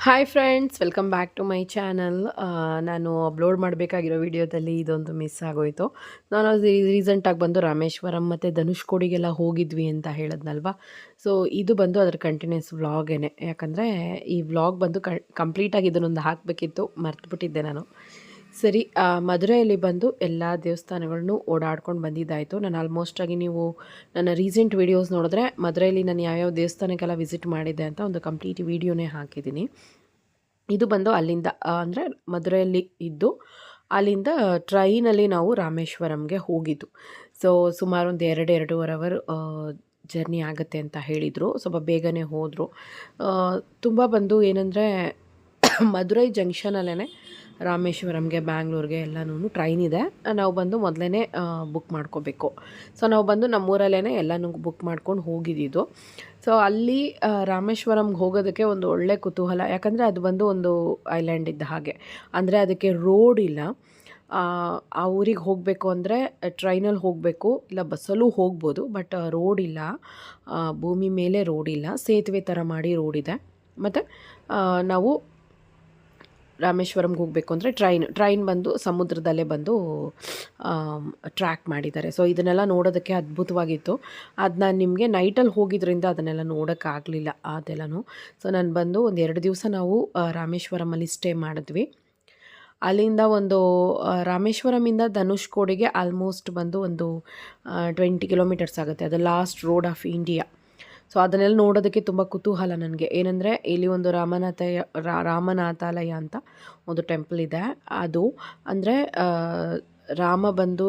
Hi friends, welcome back to my channel. ನಾನು upload ಮಾಡಬೇಕಾಗಿರೋ ವಿಡಿಯೋದಲ್ಲಿ ಇದೊಂದು ಮಿಸ್ ಆಗೋಯಿತು. ನಾನು ಅದು ರೀಸೆಂಟಾಗಿ ಬಂದು ರಾಮೇಶ್ವರಂ ಮತ್ತು ಧನುಷ್ಕೋಡಿಗೆಲ್ಲ ಹೋಗಿದ್ವಿ ಅಂತ ಹೇಳಿದ್ನಲ್ವ. ಸೊ ಇದು ಬಂದು ಅದರ ಕಂಟಿನ್ಯೂಸ್ ವ್ಲಾಗೇನೆ. ಯಾಕಂದರೆ ಈ ವ್ಲಾಗ್ ಬಂದು ಕಂಪ್ಲೀಟಾಗಿ ಇದನ್ನೊಂದು ಹಾಕಬೇಕಿತ್ತು, ಮರ್ತುಬಿಟ್ಟಿದ್ದೆ ನಾನು. ಸರಿ, ಮಧುರೆಯಲ್ಲಿ ಬಂದು ಎಲ್ಲ ದೇವಸ್ಥಾನಗಳನ್ನು ಓಡಾಡ್ಕೊಂಡು ಬಂದಿದ್ದಾಯಿತು. ನಾನು ಆಲ್ಮೋಸ್ಟಾಗಿ ನೀವು ನನ್ನ ರೀಸೆಂಟ್ ವೀಡಿಯೋಸ್ ನೋಡಿದ್ರೆ ಮಧುರೆಯಲ್ಲಿ ನಾನು ಯಾವ್ಯಾವ ದೇವಸ್ಥಾನಕ್ಕೆಲ್ಲ ವಿಸಿಟ್ ಮಾಡಿದ್ದೆ ಅಂತ ಒಂದು ಕಂಪ್ಲೀಟ್ ವೀಡಿಯೋನೇ ಹಾಕಿದ್ದೀನಿ. ಇದು ಬಂದು ಅಲ್ಲಿಂದ ಅಂದರೆ ಮಧುರೆಯಲ್ಲಿ ಇದ್ದು ಅಲ್ಲಿಂದ ಟ್ರೈನಲ್ಲಿ ನಾವು ರಾಮೇಶ್ವರಂಗೆ ಹೋಗಿದ್ದು. ಸೊ ಸುಮಾರು ಒಂದು 2-2.5 ಅವರ್ ಜರ್ನಿ ಆಗುತ್ತೆ ಅಂತ ಹೇಳಿದರು. ಸ್ವಲ್ಪ ಬೇಗನೆ ಹೋದರು. ತುಂಬ ಬಂದು ಏನಂದರೆ ಮಧುರೈ ಜಂಕ್ಷನಲ್ಲೇ ರಾಮೇಶ್ವರಂಗೆ, ಬ್ಯಾಂಗ್ಳೂರ್ಗೆ ಎಲ್ಲನೂ ಟ್ರೈನ್ ಇದೆ. ನಾವು ಬಂದು ಮೊದಲೇ ಬುಕ್ ಮಾಡ್ಕೋಬೇಕು. ಸೊ ನಾವು ಬಂದು ನಮ್ಮೂರಲ್ಲೇ ಎಲ್ಲನೂ ಬುಕ್ ಮಾಡ್ಕೊಂಡು ಹೋಗಿದ್ದಿದ್ದು. ಸೊ ಅಲ್ಲಿ ರಾಮೇಶ್ವರಂಗೆ ಹೋಗೋದಕ್ಕೆ ಒಂದು ಒಳ್ಳೆ ಕುತೂಹಲ. ಯಾಕಂದರೆ ಅದು ಬಂದು ಒಂದು ಐಲ್ಯಾಂಡ್ ಇದ್ದ ಹಾಗೆ. ಅಂದರೆ ಅದಕ್ಕೆ ರೋಡ್ ಇಲ್ಲ. ಆ ಊರಿಗೆ ಹೋಗಬೇಕು ಅಂದರೆ ಟ್ರೈನಲ್ಲಿ ಹೋಗಬೇಕು, ಇಲ್ಲ ಬಸ್ಸಲ್ಲೂ ಹೋಗ್ಬೋದು. ಬಟ್ ರೋಡ್ ಇಲ್ಲ, ಭೂಮಿ ಮೇಲೆ ರೋಡ್ ಇಲ್ಲ, ಸೇತುವೆ ಥರ ಮಾಡಿ ರೋಡ್ ಇದೆ. ಮತ್ತು ನಾವು ರಾಮೇಶ್ವರಂಗೆ ಹೋಗಬೇಕು ಅಂದರೆ ಟ್ರೈನ್ ಬಂದು ಸಮುದ್ರದಲ್ಲೇ ಬಂದು ಟ್ರ್ಯಾಕ್ ಮಾಡಿದ್ದಾರೆ. ಸೊ ಇದನ್ನೆಲ್ಲ ನೋಡೋದಕ್ಕೆ ಅದ್ಭುತವಾಗಿತ್ತು. ಅದು ನಾನು ನಿಮಗೆ ನೈಟಲ್ಲಿ ಹೋಗಿದ್ದರಿಂದ ಅದನ್ನೆಲ್ಲ ನೋಡೋಕ್ಕಾಗಲಿಲ್ಲ ಅದೆಲ್ಲನೂ. ಸೊ ನಾನು ಬಂದು ಒಂದು 2 ದಿವಸ ನಾವು ರಾಮೇಶ್ವರಮಲ್ಲಿ ಸ್ಟೇ ಮಾಡಿದ್ವಿ. ಅಲ್ಲಿಂದ ಒಂದು ರಾಮೇಶ್ವರಮಿಂದ ಧನುಷ್ಕೋಡಿಗೆ ಆಲ್ಮೋಸ್ಟ್ ಬಂದು ಒಂದು 20 ಕಿಲೋಮೀಟರ್ಸ್ ಆಗುತ್ತೆ. ಅದು last road of India. So ಅದನ್ನೆಲ್ಲ ನೋಡೋದಕ್ಕೆ ತುಂಬ ಕುತೂಹಲ ನನಗೆ. ಏನಂದರೆ ಇಲ್ಲಿ ಒಂದು ರಾಮನಾಥಾಲಯ ಅಂತ ಒಂದು ಟೆಂಪಲ್ ಇದೆ. ಅದು ಅಂದರೆ ರಾಮ ಬಂದು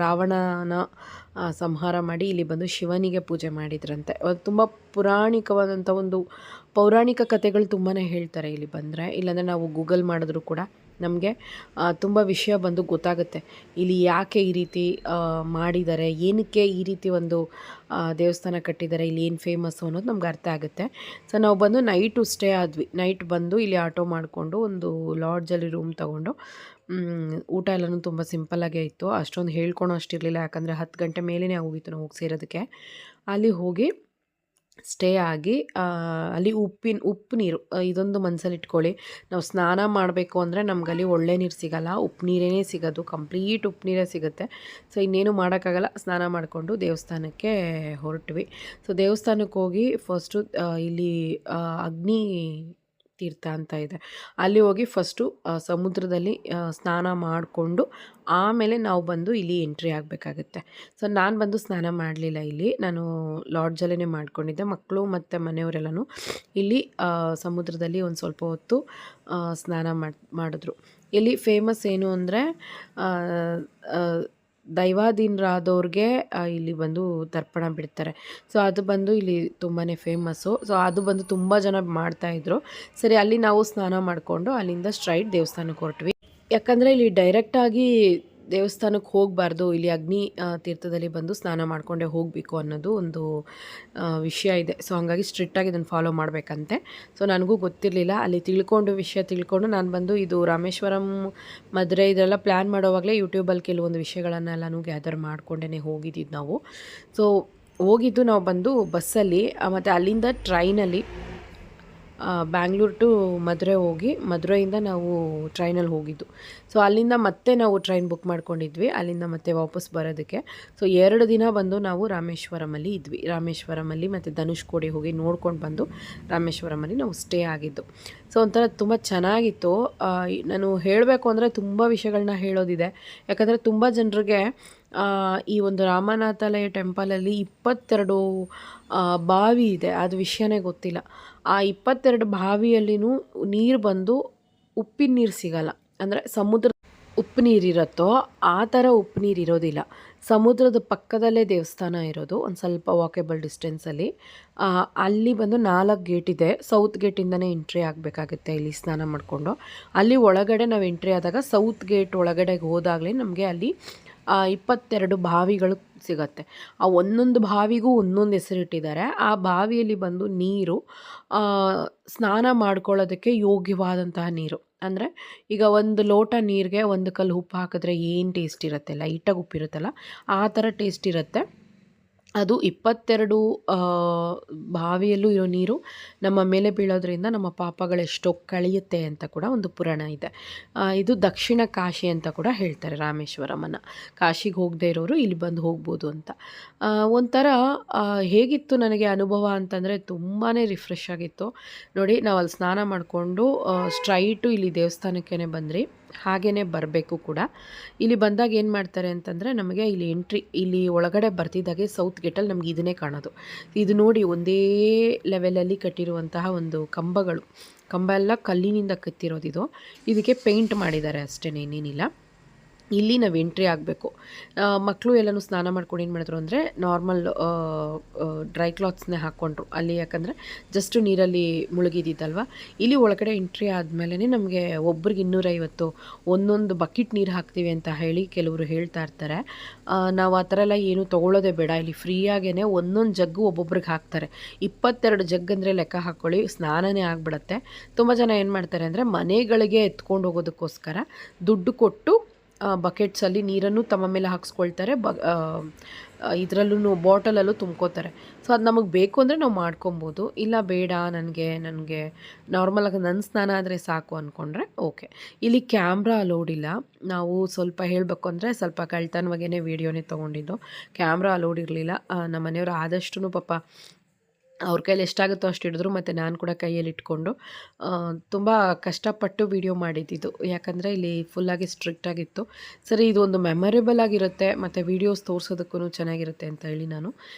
ರಾವಣನ ಸಂಹಾರ ಮಾಡಿ ಇಲ್ಲಿ ಬಂದು ಶಿವನಿಗೆ ಪೂಜೆ ಮಾಡಿದ್ರಂತೆ. ತುಂಬ ಪುರಾಣಿಕವಾದಂಥ ಒಂದು ಪೌರಾಣಿಕ ಕಥೆಗಳು ತುಂಬಾ ಹೇಳ್ತಾರೆ ಇಲ್ಲಿ ಬಂದರೆ. ಇಲ್ಲಾಂದರೆ ನಾವು ಗೂಗಲ್ ಮಾಡಿದ್ರೂ ಕೂಡ ನಮಗೆ ತುಂಬ ವಿಷಯ ಬಂದು ಗೊತ್ತಾಗುತ್ತೆ. ಇಲ್ಲಿ ಯಾಕೆ ಈ ರೀತಿ ಮಾಡಿದ್ದಾರೆ, ಏನಕ್ಕೆ ಈ ರೀತಿ ಒಂದು ದೇವಸ್ಥಾನ ಕಟ್ಟಿದ್ದಾರೆ, ಇಲ್ಲಿ ಏನು ಫೇಮಸ್ಸು ಅನ್ನೋದು ನಮ್ಗೆ ಅರ್ಥ ಆಗುತ್ತೆ. ಸೊ ನಾವು ಬಂದು ನೈಟು ಸ್ಟೇ ಆದ್ವಿ. ನೈಟ್ ಬಂದು ಇಲ್ಲಿ ಆಟೋ ಮಾಡಿಕೊಂಡು ಒಂದು ಲಾಡ್ಜಲ್ಲಿ ರೂಮ್ ತೊಗೊಂಡು ಊಟ ಎಲ್ಲನೂ ತುಂಬ ಸಿಂಪಲ್ಲಾಗೇ ಇತ್ತು. ಅಷ್ಟೊಂದು ಹೇಳ್ಕೊಳೋ ಅಷ್ಟಿರಲಿಲ್ಲ. ಯಾಕಂದರೆ 10 ಗಂಟೆ ಮೇಲೇ ಹೋಗಿತ್ತು ನಾವು ಹೋಗಿ ಸೇರೋದಕ್ಕೆ. ಅಲ್ಲಿ ಹೋಗಿ ಸ್ಟೇ ಆಗಿ ಅಲ್ಲಿ ಉಪ್ಪು ನೀರು, ಇದೊಂದು ಮನಸ್ಸಲ್ಲಿ ಇಟ್ಕೊಳ್ಳಿ. ನಾವು ಸ್ನಾನ ಮಾಡಬೇಕು ಅಂದರೆ ನಮಗಲ್ಲಿ ಒಳ್ಳೆ ನೀರು ಸಿಗೋಲ್ಲ, ಉಪ್ಪು ನೀರೇ ಸಿಗೋದು, ಕಂಪ್ಲೀಟ್ ಉಪ್ಪು ನೀರೇ ಸಿಗುತ್ತೆ. ಸೊ ಇನ್ನೇನು ಮಾಡೋಕ್ಕಾಗಲ್ಲ, ಸ್ನಾನ ಮಾಡಿಕೊಂಡು ದೇವಸ್ಥಾನಕ್ಕೆ ಹೊರಟ್ವಿ. ಸೊ ದೇವಸ್ಥಾನಕ್ಕೆ ಹೋಗಿ ಫಸ್ಟು ಇಲ್ಲಿ ಅಗ್ನಿ ತೀರ್ಥ ಅಂತ ಇದೆ, ಅಲ್ಲಿ ಹೋಗಿ ಫಸ್ಟು ಸಮುದ್ರದಲ್ಲಿ ಸ್ನಾನ ಮಾಡಿಕೊಂಡು ಆಮೇಲೆ ನಾವು ಬಂದು ಇಲ್ಲಿ ಎಂಟ್ರಿ ಆಗಬೇಕಾಗುತ್ತೆ. ಸೊ ನಾನು ಬಂದು ಸ್ನಾನ ಮಾಡಲಿಲ್ಲ. ಇಲ್ಲಿ ನಾನು ಲಾಡ್ಜಲ್ಲೇ ಮಾಡ್ಕೊಂಡಿದ್ದೆ. ಮಕ್ಕಳು ಮತ್ತು ಮನೆಯವರೆಲ್ಲನೂ ಇಲ್ಲಿ ಸಮುದ್ರದಲ್ಲಿ ಒಂದು ಸ್ವಲ್ಪ ಹೊತ್ತು ಸ್ನಾನ ಮಾಡಿದ್ರು. ಇಲ್ಲಿ ಫೇಮಸ್ ಏನು ಅಂದರೆ ದೈವಾಧೀನರಾದವ್ರಿಗೆ ಇಲ್ಲಿ ಬಂದು ತರ್ಪಣ ಬಿಡ್ತಾರೆ. ಸೊ ಅದು ಬಂದು ಇಲ್ಲಿ ತುಂಬಾ ಫೇಮಸ್ಸು. ಸೊ ಅದು ಬಂದು ತುಂಬ ಜನ ಮಾಡ್ತಾಯಿದ್ರು. ಸರಿ, ಅಲ್ಲಿ ನಾವು ಸ್ನಾನ ಮಾಡಿಕೊಂಡು ಅಲ್ಲಿಂದ ಸ್ಟ್ರೈಟ್ ದೇವಸ್ಥಾನಕ್ಕೆ ಹೊರಟ್ವಿ. ಯಾಕಂದರೆ ಇಲ್ಲಿ ಡೈರೆಕ್ಟಾಗಿ ದೇವಸ್ಥಾನಕ್ಕೆ ಹೋಗಬಾರ್ದು, ಇಲ್ಲಿ ಅಗ್ನಿ ತೀರ್ಥದಲ್ಲಿ ಬಂದು ಸ್ನಾನ ಮಾಡಿಕೊಂಡೇ ಹೋಗಬೇಕು ಅನ್ನೋದು ಒಂದು ವಿಷಯ ಇದೆ. ಸೊ ಹಾಗಾಗಿ ಸ್ಟ್ರಿಕ್ಟಾಗಿ ಇದನ್ನು ಫಾಲೋ ಮಾಡಬೇಕಂತೆ. ಸೊ ನನಗೂ ಗೊತ್ತಿರಲಿಲ್ಲ. ಅಲ್ಲಿ ವಿಷಯ ತಿಳ್ಕೊಂಡು ನಾನು ಬಂದು ಇದು ರಾಮೇಶ್ವರಂ, ಮಧುರೈ ಇದೆಲ್ಲ ಪ್ಲ್ಯಾನ್ ಮಾಡೋವಾಗಲೇ ಯೂಟ್ಯೂಬಲ್ಲಿ ಕೆಲವೊಂದು ವಿಷಯಗಳನ್ನೆಲ್ಲನೂ ಗ್ಯಾದರ್ ಮಾಡ್ಕೊಂಡೇ ಹೋಗಿದ್ದಿದ್ದು ನಾವು. ಸೊ ಹೋಗಿದ್ದು ನಾವು ಬಂದು ಬಸ್ಸಲ್ಲಿ, ಮತ್ತು ಅಲ್ಲಿಂದ ಟ್ರೈನಲ್ಲಿ ಬ್ಯಾಂಗ್ಳೂರ್ ಟು ಮಧುರೈ ಹೋಗಿ, ಮಧುರೈಯಿಂದ ನಾವು ಟ್ರೈನಲ್ಲಿ ಹೋಗಿದ್ದು. ಸೊ ಅಲ್ಲಿಂದ ಮತ್ತೆ ನಾವು ಟ್ರೈನ್ ಬುಕ್ ಮಾಡ್ಕೊಂಡಿದ್ವಿ, ಅಲ್ಲಿಂದ ಮತ್ತೆ ವಾಪಸ್ ಬರೋದಕ್ಕೆ. ಸೊ 2 ದಿನ ಬಂದು ನಾವು ರಾಮೇಶ್ವರಮಲ್ಲಿ ಇದ್ವಿ. ರಾಮೇಶ್ವರಮಲ್ಲಿ ಮತ್ತು ಧನುಷ್ಕೋಡಿ ಹೋಗಿ ನೋಡ್ಕೊಂಡು ಬಂದು ರಾಮೇಶ್ವರಮಲ್ಲಿ ನಾವು ಸ್ಟೇ ಆಗಿದ್ದು. ಸೊ ಒಂಥರ ತುಂಬ ಚೆನ್ನಾಗಿತ್ತು. ನಾನು ಹೇಳಬೇಕು ಅಂದರೆ ತುಂಬ ವಿಷಯಗಳನ್ನ ಹೇಳೋದಿದೆ. ಯಾಕಂದರೆ ತುಂಬ ಜನರಿಗೆ ಈ ಒಂದು ರಾಮನಾಥಾಲಯ ಟೆಂಪಲಲ್ಲಿ 22 ಬಾವಿ ಇದೆ, ಅದು ವಿಷಯನೇ ಗೊತ್ತಿಲ್ಲ. ಆ 22 ಬಾವಿಯಲ್ಲಿನೂ ನೀರು ಬಂದು ಉಪ್ಪಿನ ನೀರು ಸಿಗಲ್ಲ. ಅಂದರೆ ಸಮುದ್ರ ಉಪ್ಪು ನೀರಿರುತ್ತೋ ಆ ಥರ ಉಪ್ಪು ನೀರು ಇರೋದಿಲ್ಲ. ಸಮುದ್ರದ ಪಕ್ಕದಲ್ಲೇ ದೇವಸ್ಥಾನ ಇರೋದು, ಒಂದು ಸ್ವಲ್ಪ ವಾಕೇಬಲ್ ಡಿಸ್ಟೆನ್ಸಲ್ಲಿ. ಅಲ್ಲಿ ಬಂದು 4 ಗೇಟ್ ಇದೆ. ಸೌತ್ ಗೇಟಿಂದನೇ ಎಂಟ್ರಿ ಆಗಬೇಕಾಗುತ್ತೆ ಇಲ್ಲಿ ಸ್ನಾನ ಮಾಡಿಕೊಂಡು. ಅಲ್ಲಿ ಒಳಗಡೆ ನಾವು ಎಂಟ್ರಿ ಆದಾಗ ಸೌತ್ ಗೇಟ್ ಒಳಗಡೆಗೆ ಹೋದಾಗಲೇ ನಮಗೆ ಅಲ್ಲಿ 22 ಬಾವಿಗಳು ಸಿಗತ್ತೆ. ಆ ಒಂದೊಂದು ಬಾವಿಗೂ ಒಂದೊಂದು ಹೆಸರಿಟ್ಟಿದ್ದಾರೆ. ಆ ಬಾವಿಯಲ್ಲಿ ಬಂದು ನೀರು ಸ್ನಾನ ಮಾಡ್ಕೊಳ್ಳೋದಕ್ಕೆ ಯೋಗ್ಯವಾದಂತಹ ನೀರು. ಅಂದರೆ ಈಗ ಒಂದು ಲೋಟ ನೀರಿಗೆ 1 ಕಲ್ಲು ಉಪ್ಪು ಹಾಕಿದ್ರೆ ಏನು ಟೇಸ್ಟ್ ಇರುತ್ತೆ, ಲೈಟಾಗಿ ಉಪ್ಪಿರುತ್ತಲ್ಲ, ಆ ಥರ ಟೇಸ್ಟ್ ಇರುತ್ತೆ. ಅದು 22 ಬಾವಿಯಲ್ಲೂ ಇರೋ ನೀರು ನಮ್ಮ ಮೇಲೆ ಬೀಳೋದ್ರಿಂದ ನಮ್ಮ ಪಾಪಗಳೆಷ್ಟೋ ಕಳೆಯುತ್ತೆ ಅಂತ ಕೂಡ ಒಂದು ಪುರಾಣ ಇದೆ. ಇದು ದಕ್ಷಿಣ ಕಾಶಿ ಅಂತ ಕೂಡ ಹೇಳ್ತಾರೆ ರಾಮೇಶ್ವರಮನ್ನು. ಕಾಶಿಗೆ ಹೋಗದೇ ಇರೋರು ಇಲ್ಲಿ ಬಂದು ಹೋಗ್ಬೋದು ಅಂತ. ಒಂಥರ ಹೇಗಿತ್ತು ನನಗೆ ಅನುಭವ ಅಂತಂದರೆ ತುಂಬಾ ರಿಫ್ರೆಶ್ ಆಗಿತ್ತು. ನೋಡಿ ನಾವು ಅಲ್ಲಿ ಸ್ನಾನ ಮಾಡಿಕೊಂಡು ಸ್ಟ್ರೈಟು ಇಲ್ಲಿ ದೇವಸ್ಥಾನಕ್ಕೇ ಬಂದ್ರಿ. ಹಾಗೇ ಬರಬೇಕು ಕೂಡ. ಇಲ್ಲಿ ಬಂದಾಗ ಏನು ಮಾಡ್ತಾರೆ ಅಂತಂದರೆ ನಮಗೆ ಇಲ್ಲಿ ಎಂಟ್ರಿ ಇಲ್ಲಿ ಒಳಗಡೆ ಬರ್ತಿದ್ದಾಗೆ ಸೌತ್ ಗೇಟಲ್ಲಿ ನಮ್ಗೆ ಇದನ್ನೇ ಕಾಣೋದು. ಇದು ನೋಡಿ ಒಂದೇ ಲೆವೆಲಲ್ಲಿ ಕಟ್ಟಿರುವಂತಹ ಒಂದು ಕಂಬಗಳು. ಕಂಬ ಎಲ್ಲ ಕಲ್ಲಿನಿಂದ ಕೆತ್ತಿರೋದಿದು. ಇದಕ್ಕೆ ಪೇಂಟ್ ಮಾಡಿದ್ದಾರೆ ಅಷ್ಟೇ, ಇನ್ನೇನಿಲ್ಲ. ಇಲ್ಲಿ ನಾವು ಎಂಟ್ರಿ ಆಗಬೇಕು. ಮಕ್ಕಳು ಎಲ್ಲನೂ ಸ್ನಾನ ಮಾಡ್ಕೊಂಡು ಏನು ಮಾಡಿದ್ರು ಅಂದರೆ ನಾರ್ಮಲ್ ಡ್ರೈ ಕ್ಲಾತ್ಸ್ನೇ ಹಾಕ್ಕೊಂಡ್ರು ಅಲ್ಲಿ, ಯಾಕಂದರೆ ಜಸ್ಟ್ ನೀರಲ್ಲಿ ಮುಳುಗಿದ್ದಿದ್ದಲ್ವ. ಇಲ್ಲಿ ಒಳಗಡೆ ಎಂಟ್ರಿ ಆದಮೇಲೆ ನಮಗೆ ಒಬ್ರಿಗೆ 250 ಒಂದೊಂದು ಬಕೆಟ್ ನೀರು ಹಾಕ್ತೀವಿ ಅಂತ ಹೇಳಿ ಕೆಲವರು ಹೇಳ್ತಾ ಇರ್ತಾರೆ. ನಾವು ಆ ಥರ ಎಲ್ಲ ಏನೂ ತೊಗೊಳ್ಳೋದೇ ಬೇಡ. ಇಲ್ಲಿ ಫ್ರೀಯಾಗೇ ಒಂದೊಂದು ಜಗ್ಗು ಒಬ್ಬೊಬ್ರಿಗೆ ಹಾಕ್ತಾರೆ. 22 ಜಗ್ ಅಂದರೆ ಲೆಕ್ಕ ಹಾಕ್ಕೊಳ್ಳಿ, ಸ್ನಾನನೇ ಆಗಿಬಿಡತ್ತೆ. ತುಂಬ ಜನ ಏನು ಮಾಡ್ತಾರೆ ಅಂದರೆ ಮನೆಗಳಿಗೆ ಎತ್ಕೊಂಡು ಹೋಗೋದಕ್ಕೋಸ್ಕರ ದುಡ್ಡು ಕೊಟ್ಟು ಬಕೆಟ್ಸಲ್ಲಿ ನೀರನ್ನು ತಮ್ಮ ಮೇಲೆ ಹಾಕ್ಸ್ಕೊಳ್ತಾರೆ. ಇದರಲ್ಲೂ ಬಾಟಲಲ್ಲೂ ತುಂಬ್ಕೋತಾರೆ. ಸೊ ಅದು ನಮಗೆ ಬೇಕು ಅಂದರೆ ನಾವು ಮಾಡ್ಕೊಬೋದು. ಇಲ್ಲ ಬೇಡ ನನಗೆ ನಾರ್ಮಲಾಗಿ ನನ್ನ ಸ್ನಾನ ಆದರೆ ಸಾಕು ಅಂದ್ಕೊಂಡ್ರೆ ಓಕೆ. ಇಲ್ಲಿ ಕ್ಯಾಮ್ರಾ ಅಲೋಡ್ ಇಲ್ಲ. ನಾವು ಸ್ವಲ್ಪ ಹೇಳಬೇಕು ಅಂದರೆ ಸ್ವಲ್ಪ ಕಳ್ತನವಾಗೇ ವೀಡಿಯೋನೇ ತೊಗೊಂಡಿದ್ದು. ಕ್ಯಾಮ್ರಾ ಅಲೋಡ್ ಇರಲಿಲ್ಲ. ನಮ್ಮ ಮನೆಯವರು ಆದಷ್ಟು ಪಾಪ ಅವ್ರ ಕೈಲಿ ಎಷ್ಟಾಗುತ್ತೋ ಅಷ್ಟು ಹಿಡಿದ್ರು. ಮತ್ತು ನಾನು ಕೂಡ ಕೈಯಲ್ಲಿ ಇಟ್ಕೊಂಡು ತುಂಬ ಕಷ್ಟಪಟ್ಟು ವೀಡಿಯೋ ಮಾಡಿದ್ದಿದ್ದು. ಯಾಕಂದರೆ ಇಲ್ಲಿ ಫುಲ್ಲಾಗಿ ಸ್ಟ್ರಿಕ್ಟಾಗಿತ್ತು. ಸರಿ, ಇದು ಒಂದು ಮೆಮೊರೇಬಲ್ ಆಗಿರುತ್ತೆ ಮತ್ತು ವೀಡಿಯೋಸ್ ತೋರಿಸೋದಕ್ಕೂ ಚೆನ್ನಾಗಿರುತ್ತೆ ಅಂತ ಹೇಳಿ ನಾನು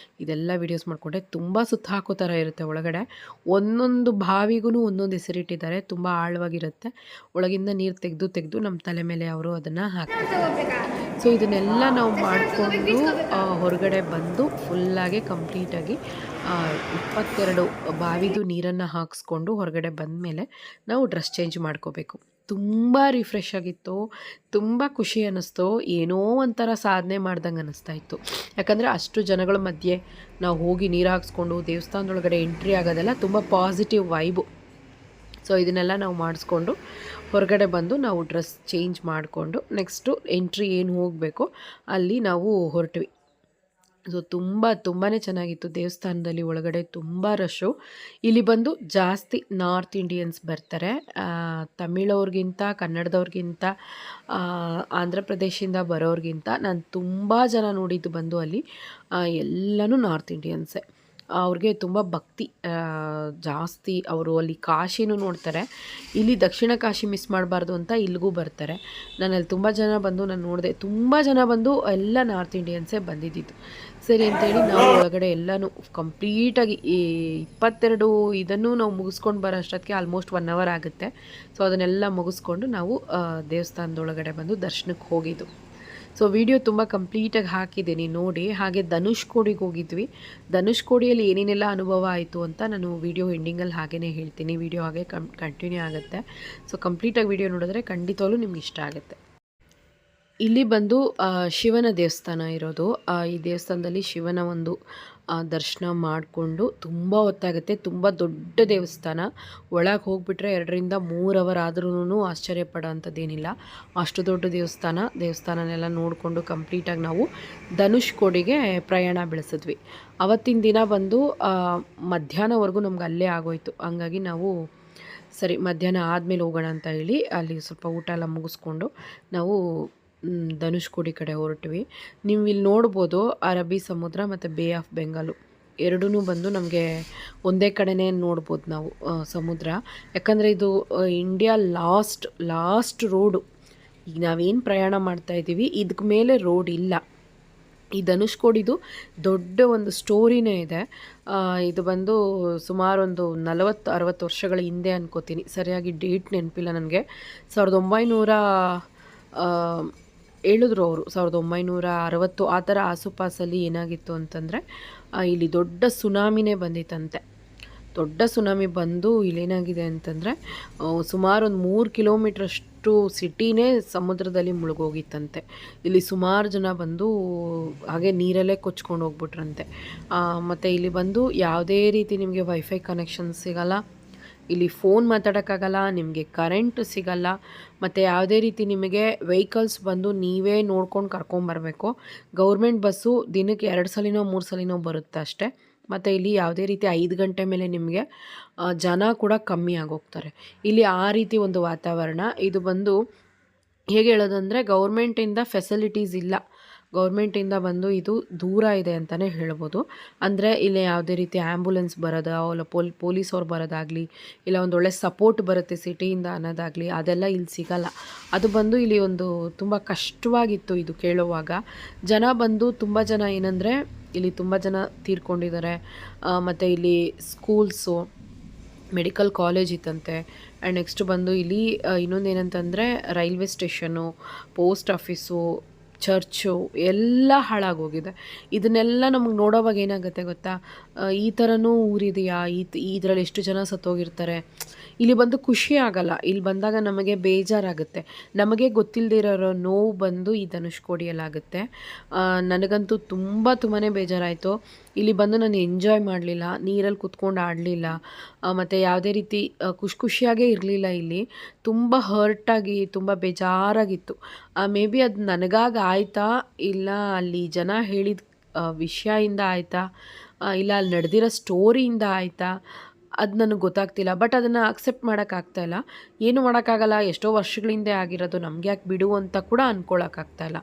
ಇದೆಲ್ಲ ವೀಡಿಯೋಸ್ ಮಾಡಿಕೊಂಡೆ. ತುಂಬ ಸುತ್ತ ಹಾಕೋ ಥರ ಇರುತ್ತೆ ಒಳಗಡೆ. ಒಂದೊಂದು ಬಾವಿಗೂ ಒಂದೊಂದು ಹೆಸರಿಟ್ಟಿದ್ದಾರೆ. ತುಂಬ ಆಳವಾಗಿರುತ್ತೆ. ಒಳಗಿಂದ ನೀರು ತೆಗೆದು ನಮ್ಮ ತಲೆ ಮೇಲೆ ಅವರು ಅದನ್ನು ಹಾಕ್ತಾರೆ. ಸೊ ಇದನ್ನೆಲ್ಲ ನಾವು ಮಾಡಿಕೊಂಡು ಹೊರಗಡೆ ಬಂದು ಫುಲ್ಲಾಗಿ ಕಂಪ್ಲೀಟಾಗಿ 22 ಬಾವಿದು ನೀರನ್ನು ಹಾಕಿಸ್ಕೊಂಡು ಹೊರಗಡೆ ಬಂದ ಮೇಲೆ ನಾವು ಡ್ರೆಸ್ ಚೇಂಜ್ ಮಾಡ್ಕೋಬೇಕು. ತುಂಬ ರಿಫ್ರೆಶ್ ಆಗಿತ್ತು. ತುಂಬ ಖುಷಿ ಅನ್ನಿಸ್ತು. ಏನೋ ಒಂಥರ ಸಾಧನೆ ಮಾಡ್ದಂಗೆ ಅನ್ನಿಸ್ತಾ ಇತ್ತು. ಯಾಕಂದರೆ ಅಷ್ಟು ಜನಗಳ ಮಧ್ಯೆ ನಾವು ಹೋಗಿ ನೀರು ಹಾಕ್ಸ್ಕೊಂಡು ದೇವಸ್ಥಾನದೊಳಗಡೆ ಎಂಟ್ರಿ ಆಗೋದೆಲ್ಲ ತುಂಬ ಪಾಸಿಟಿವ್ ವೈಬು. ಸೊ ಇದನ್ನೆಲ್ಲ ನಾವು ಮಾಡಿಸ್ಕೊಂಡು ಹೊರಗಡೆ ಬಂದು ನಾವು ಡ್ರೆಸ್ ಚೇಂಜ್ ಮಾಡಿಕೊಂಡು ನೆಕ್ಸ್ಟು ಎಂಟ್ರಿ ಏನು ಹೋಗಬೇಕೋ ಅಲ್ಲಿ ನಾವು ಹೊರಟ್ವಿ. ಸೊ ತುಂಬಾ ಚೆನ್ನಾಗಿತ್ತು. ದೇವಸ್ಥಾನದಲ್ಲಿ ಒಳಗಡೆ ತುಂಬ ರಶ್ಶು. ಇಲ್ಲಿ ಬಂದು ಜಾಸ್ತಿ ನಾರ್ತ್ ಇಂಡಿಯನ್ಸ್ ಬರ್ತಾರೆ. ತಮಿಳವ್ರಿಗಿಂತ ಕನ್ನಡದವ್ರಿಗಿಂತ ಆಂಧ್ರ ಪ್ರದೇಶದಿಂದ ಬರೋರಿಗಿಂತ ನಾನು ತುಂಬ ಜನ ನೋಡಿದ್ದು ಬಂದು ಅಲ್ಲಿ ಎಲ್ಲನೂ ನಾರ್ತ್ ಇಂಡಿಯನ್ಸೇ. ಅವ್ರಿಗೆ ತುಂಬ ಭಕ್ತಿ ಜಾಸ್ತಿ. ಅವರು ಅಲ್ಲಿ ಕಾಶಿನೂ ನೋಡ್ತಾರೆ. ಇಲ್ಲಿ ದಕ್ಷಿಣ ಕಾಶಿ ಮಿಸ್ ಮಾಡಬಾರ್ದು ಅಂತ ಇಲ್ಲಿಗೂ ಬರ್ತಾರೆ. ನಾನಲ್ಲಿ ತುಂಬ ಜನ ಬಂದು ನಾನು ನೋಡಿದೆ. ತುಂಬ ಜನ ಬಂದು ಎಲ್ಲ ನಾರ್ತ್ ಇಂಡಿಯನ್ಸೇ ಬಂದಿದ್ದಿದ್ದು. ಸರಿ ಅಂತೇಳಿ ನಾವು ಒಳಗಡೆ ಎಲ್ಲನೂ ಕಂಪ್ಲೀಟಾಗಿ ಈ 22 ಇದನ್ನು ನಾವು ಮುಗಿಸ್ಕೊಂಡು ಬರೋ ಅಷ್ಟೊತ್ತಿಗೆ ಆಲ್ಮೋಸ್ಟ್ 1 ಅವರ್ ಆಗುತ್ತೆ. ಸೊ ಅದನ್ನೆಲ್ಲ ಮುಗಿಸ್ಕೊಂಡು ನಾವು ದೇವಸ್ಥಾನದೊಳಗಡೆ ಬಂದು ದರ್ಶನಕ್ಕೆ ಹೋಗಿದ್ದು. ಸೊ ವಿಡಿಯೋ ತುಂಬ ಕಂಪ್ಲೀಟಾಗಿ ಹಾಕಿದ್ದೀನಿ ನೋಡಿ. ಹಾಗೆ ಧನುಷ್ಕೋಡಿಗೆ ಹೋಗಿದ್ವಿ. ಧನುಷ್ಕೋಡಿಯಲ್ಲಿ ಏನೇನೆಲ್ಲ ಅನುಭವ ಆಯಿತು ಅಂತ ನಾನು ವಿಡಿಯೋ ಎಂಡಿಂಗಲ್ಲಿ ಹಾಗೇ ಹೇಳ್ತೀನಿ. ವಿಡಿಯೋ ಹಾಗೆ ಕಂಟಿನ್ಯೂ ಆಗುತ್ತೆ. ಸೊ ಕಂಪ್ಲೀಟಾಗಿ ವಿಡಿಯೋ ನೋಡಿದ್ರೆ ಖಂಡಿತವಾಗ್ಲೂ ನಿಮ್ಗೆ ಇಷ್ಟ ಆಗುತ್ತೆ. ಇಲ್ಲಿ ಬಂದು ಶಿವನ ದೇವಸ್ಥಾನ ಇರೋದು. ಈ ದೇವಸ್ಥಾನದಲ್ಲಿ ಶಿವನ ಒಂದು ದರ್ಶನ ಮಾಡಿಕೊಂಡು ತುಂಬ ಹೊತ್ತಾಗುತ್ತೆ. ತುಂಬ ದೊಡ್ಡ ದೇವಸ್ಥಾನ. ಒಳಗೆ ಹೋಗಿಬಿಟ್ರೆ 2ರಿಂದ 3 ಅವರ್ ಆದ್ರೂ ಆಶ್ಚರ್ಯ ಪಡೋ ಅಂಥದ್ದೇನಿಲ್ಲ. ಅಷ್ಟು ದೊಡ್ಡ ದೇವಸ್ಥಾನನೆಲ್ಲ ನೋಡಿಕೊಂಡು ಕಂಪ್ಲೀಟಾಗಿ ನಾವು ಧನುಷ್ಕೋಡಿಗೆ ಪ್ರಯಾಣ ಬೆಳೆಸಿದ್ವಿ. ಅವತ್ತಿನ ದಿನ ಬಂದು ಮಧ್ಯಾಹ್ನವರೆಗೂ ನಮ್ಗೆ ಅಲ್ಲೇ ಆಗೋಯ್ತು. ಹಂಗಾಗಿ ನಾವು ಸರಿ ಮಧ್ಯಾಹ್ನ ಆದಮೇಲೆ ಹೋಗೋಣ ಅಂತ ಹೇಳಿ ಅಲ್ಲಿ ಸ್ವಲ್ಪ ಊಟ ಎಲ್ಲ ಮುಗಿಸ್ಕೊಂಡು ನಾವು ಧನುಷ್ಕೋಡಿ ಕಡೆ ಹೊರಟ್ವಿ. ನೀವು ಇಲ್ಲಿ ನೋಡ್ಬೋದು ಅರಬ್ಬಿ ಸಮುದ್ರ ಮತ್ತು ಬೇ ಆಫ್ ಬೆಂಗಾಲು ಎರಡೂ ಬಂದು ನಮಗೆ ಒಂದೇ ಕಡೆನೇ ನೋಡ್ಬೋದು ನಾವು ಸಮುದ್ರ. ಯಾಕಂದರೆ ಇದು ಇಂಡಿಯಾ ಲಾಸ್ಟ್ ರೋಡು. ಈಗ ನಾವೇನು ಪ್ರಯಾಣ ಮಾಡ್ತಾಯಿದ್ದೀವಿ ಇದಕ್ಕೆ ಮೇಲೆ ರೋಡ್ ಇಲ್ಲ. ಈ ಧನುಷ್ಕೋಡಿದು ದೊಡ್ಡ ಒಂದು ಸ್ಟೋರಿನೇ ಇದೆ. ಇದು ಬಂದು ಸುಮಾರು ಒಂದು 40-60 ವರ್ಷಗಳ ಹಿಂದೆ ಅನ್ಕೋತೀನಿ. ಸರಿಯಾಗಿ ಡೇಟ್ ನೆನಪಿಲ್ಲ ನನಗೆ. 1900 ಹೇಳಿದ್ರು ಅವರು. 1960 ಆ ಥರ ಆಸುಪಾಸಲ್ಲಿ ಏನಾಗಿತ್ತು ಅಂತಂದರೆ ಇಲ್ಲಿ ದೊಡ್ಡ ಸುನಾಮಿನೇ ಬಂದಿತ್ತಂತೆ. ದೊಡ್ಡ ಸುನಾಮಿ ಬಂದು ಇಲ್ಲೇನಾಗಿದೆ ಅಂತಂದರೆ ಸುಮಾರು ಒಂದು 3 ಕಿಲೋಮೀಟ್ರಷ್ಟು ಸಿಟಿನೇ ಸಮುದ್ರದಲ್ಲಿ ಮುಳುಗೋಗಿತ್ತಂತೆ. ಇಲ್ಲಿ ಸುಮಾರು ಜನ ಬಂದು ಹಾಗೆ ನೀರಲ್ಲೇ ಕೊಚ್ಕೊಂಡು ಹೋಗ್ಬಿಟ್ರಂತೆ. ಮತ್ತು ಇಲ್ಲಿ ಬಂದು ಯಾವುದೇ ರೀತಿ ನಿಮಗೆ ವೈಫೈ ಕನೆಕ್ಷನ್ ಸಿಗಲ್ಲ. ಇಲ್ಲಿ ಫೋನ್ ಮಾತಾಡೋಕ್ಕಾಗಲ್ಲ, ನಿಮಗೆ ಕರೆಂಟ್ ಸಿಗಲ್ಲ, ಮತ್ತು ಯಾವುದೇ ರೀತಿ ನಿಮಗೆ ವೆಹಿಕಲ್ಸ್ ಬಂದು ನೀವೇ ನೋಡ್ಕೊಂಡು ಕರ್ಕೊಂಬರಬೇಕು. ಗೌರ್ಮೆಂಟ್ ಬಸ್ಸು ದಿನಕ್ಕೆ 2 ಸಲಿನೋ 3 ಸಲಿನೋ ಬರುತ್ತೆ ಅಷ್ಟೇ. ಮತ್ತು ಇಲ್ಲಿ ಯಾವುದೇ ರೀತಿ 5 ಗಂಟೆ ಮೇಲೆ ನಿಮಗೆ ಜನ ಕೂಡ ಕಮ್ಮಿ ಆಗೋಗ್ತಾರೆ. ಇಲ್ಲಿ ಆ ರೀತಿ ಒಂದು ವಾತಾವರಣ. ಇದು ಬಂದು ಹೇಗೆ ಹೇಳೋದಂದರೆ ಗೌರ್ಮೆಂಟಿಂದ ಫೆಸಿಲಿಟೀಸ್ ಇಲ್ಲ. ಗೌರ್ಮೆಂಟಿಂದ ಬಂದು ಇದು ದೂರ ಇದೆ ಅಂತಲೇ ಹೇಳ್ಬೋದು. ಅಂದರೆ ಇಲ್ಲಿ ಯಾವುದೇ ರೀತಿ ಆ್ಯಂಬುಲೆನ್ಸ್ ಬರೋದಾ ಇಲ್ಲ ಪೊಲೀಸವ್ರು ಬರೋದಾಗಲಿ, ಇಲ್ಲ ಒಂದು ಒಳ್ಳೆ ಸಪೋರ್ಟ್ ಬರುತ್ತೆ ಸಿಟಿಯಿಂದ ಅನ್ನೋದಾಗಲಿ, ಅದೆಲ್ಲ ಇಲ್ಲಿ ಸಿಗಲ್ಲ. ಅದು ಬಂದು ಇಲ್ಲಿ ಒಂದು ತುಂಬ ಕಷ್ಟವಾಗಿತ್ತು ಇದು ಕೇಳುವಾಗ. ಜನ ಬಂದು ತುಂಬ ಜನ ಏನಂದರೆ ಇಲ್ಲಿ ತುಂಬ ಜನ ತೀರ್ಕೊಂಡಿದ್ದಾರೆ. ಮತ್ತು ಇಲ್ಲಿ ಸ್ಕೂಲ್ಸು, ಮೆಡಿಕಲ್ ಕಾಲೇಜ್ ಇತ್ತಂತೆ. ಆ್ಯಂಡ್ ನೆಕ್ಸ್ಟ್ ಬಂದು ಇಲ್ಲಿ ಇನ್ನೊಂದು ಏನಂತಂದರೆ railway station, post office, church ಎಲ್ಲ ಹಾಳಾಗೋಗಿದೆ. ಇದನ್ನೆಲ್ಲ ನಮಗೆ ನೋಡೋವಾಗ ಏನಾಗುತ್ತೆ ಗೊತ್ತಾ, ಈ ಥರನೂ ಊರಿದೆಯಾ, ಇದರಲ್ಲಿ ಎಷ್ಟು ಜನ ಸತ್ತೋಗಿರ್ತಾರೆ. ಇಲ್ಲಿ ಬಂದು ಖುಷಿ ಆಗಲ್ಲ. ಇಲ್ಲಿ ಬಂದಾಗ ನಮಗೆ ಬೇಜಾರಾಗುತ್ತೆ. ನಮಗೆ ಗೊತ್ತಿಲ್ಲದೆ ಇರೋ ನೋವು ಬಂದು ಈ ಧನುಷ್ಕೋಡಿಯಲ್ಲಾಗುತ್ತೆ. ನನಗಂತೂ ತುಂಬಾ ಬೇಜಾರಾಯಿತು. ಇಲ್ಲಿ ಬಂದು ನಾನು ಎಂಜಾಯ್ ಮಾಡಲಿಲ್ಲ, ನೀರಲ್ಲಿ ಕುತ್ಕೊಂಡು ಆಡಲಿಲ್ಲ, ಮತ್ತು ಯಾವುದೇ ರೀತಿ ಖುಷಿಯಾಗೇ ಇರಲಿಲ್ಲ. ಇಲ್ಲಿ ತುಂಬ ಹರ್ಟಾಗಿ ತುಂಬ ಬೇಜಾರಾಗಿತ್ತು. ಮೇ ಬಿ ಅದು ನನಗಾಗಿ ಆಯಿತಾ, ಇಲ್ಲ ಅಲ್ಲಿ ಜನ ಹೇಳಿದ ವಿಷಯದಿಂದ ಆಯಿತಾ, ಇಲ್ಲ ಅಲ್ಲಿ ನಡೆದಿರೋ ಸ್ಟೋರಿಯಿಂದ ಆಯಿತಾ, ಅದು ನನಗೆ ಗೊತ್ತಾಗ್ತಿಲ್ಲ. ಬಟ್ ಅದನ್ನು ಅಕ್ಸೆಪ್ಟ್ ಮಾಡೋಕ್ಕಾಗ್ತಾಯಿಲ್ಲ. ಏನು ಮಾಡೋಕ್ಕಾಗಲ್ಲ, ಎಷ್ಟೋ ವರ್ಷಗಳ ಹಿಂದೆ ಆಗಿರೋದು, ನಮ್ಗೆ ಯಾಕೆ ಬಿಡು ಅಂತ ಕೂಡ ಅಂದ್ಕೊಳ್ಳೋಕ್ಕಾಗ್ತಾಯಿಲ್ಲ.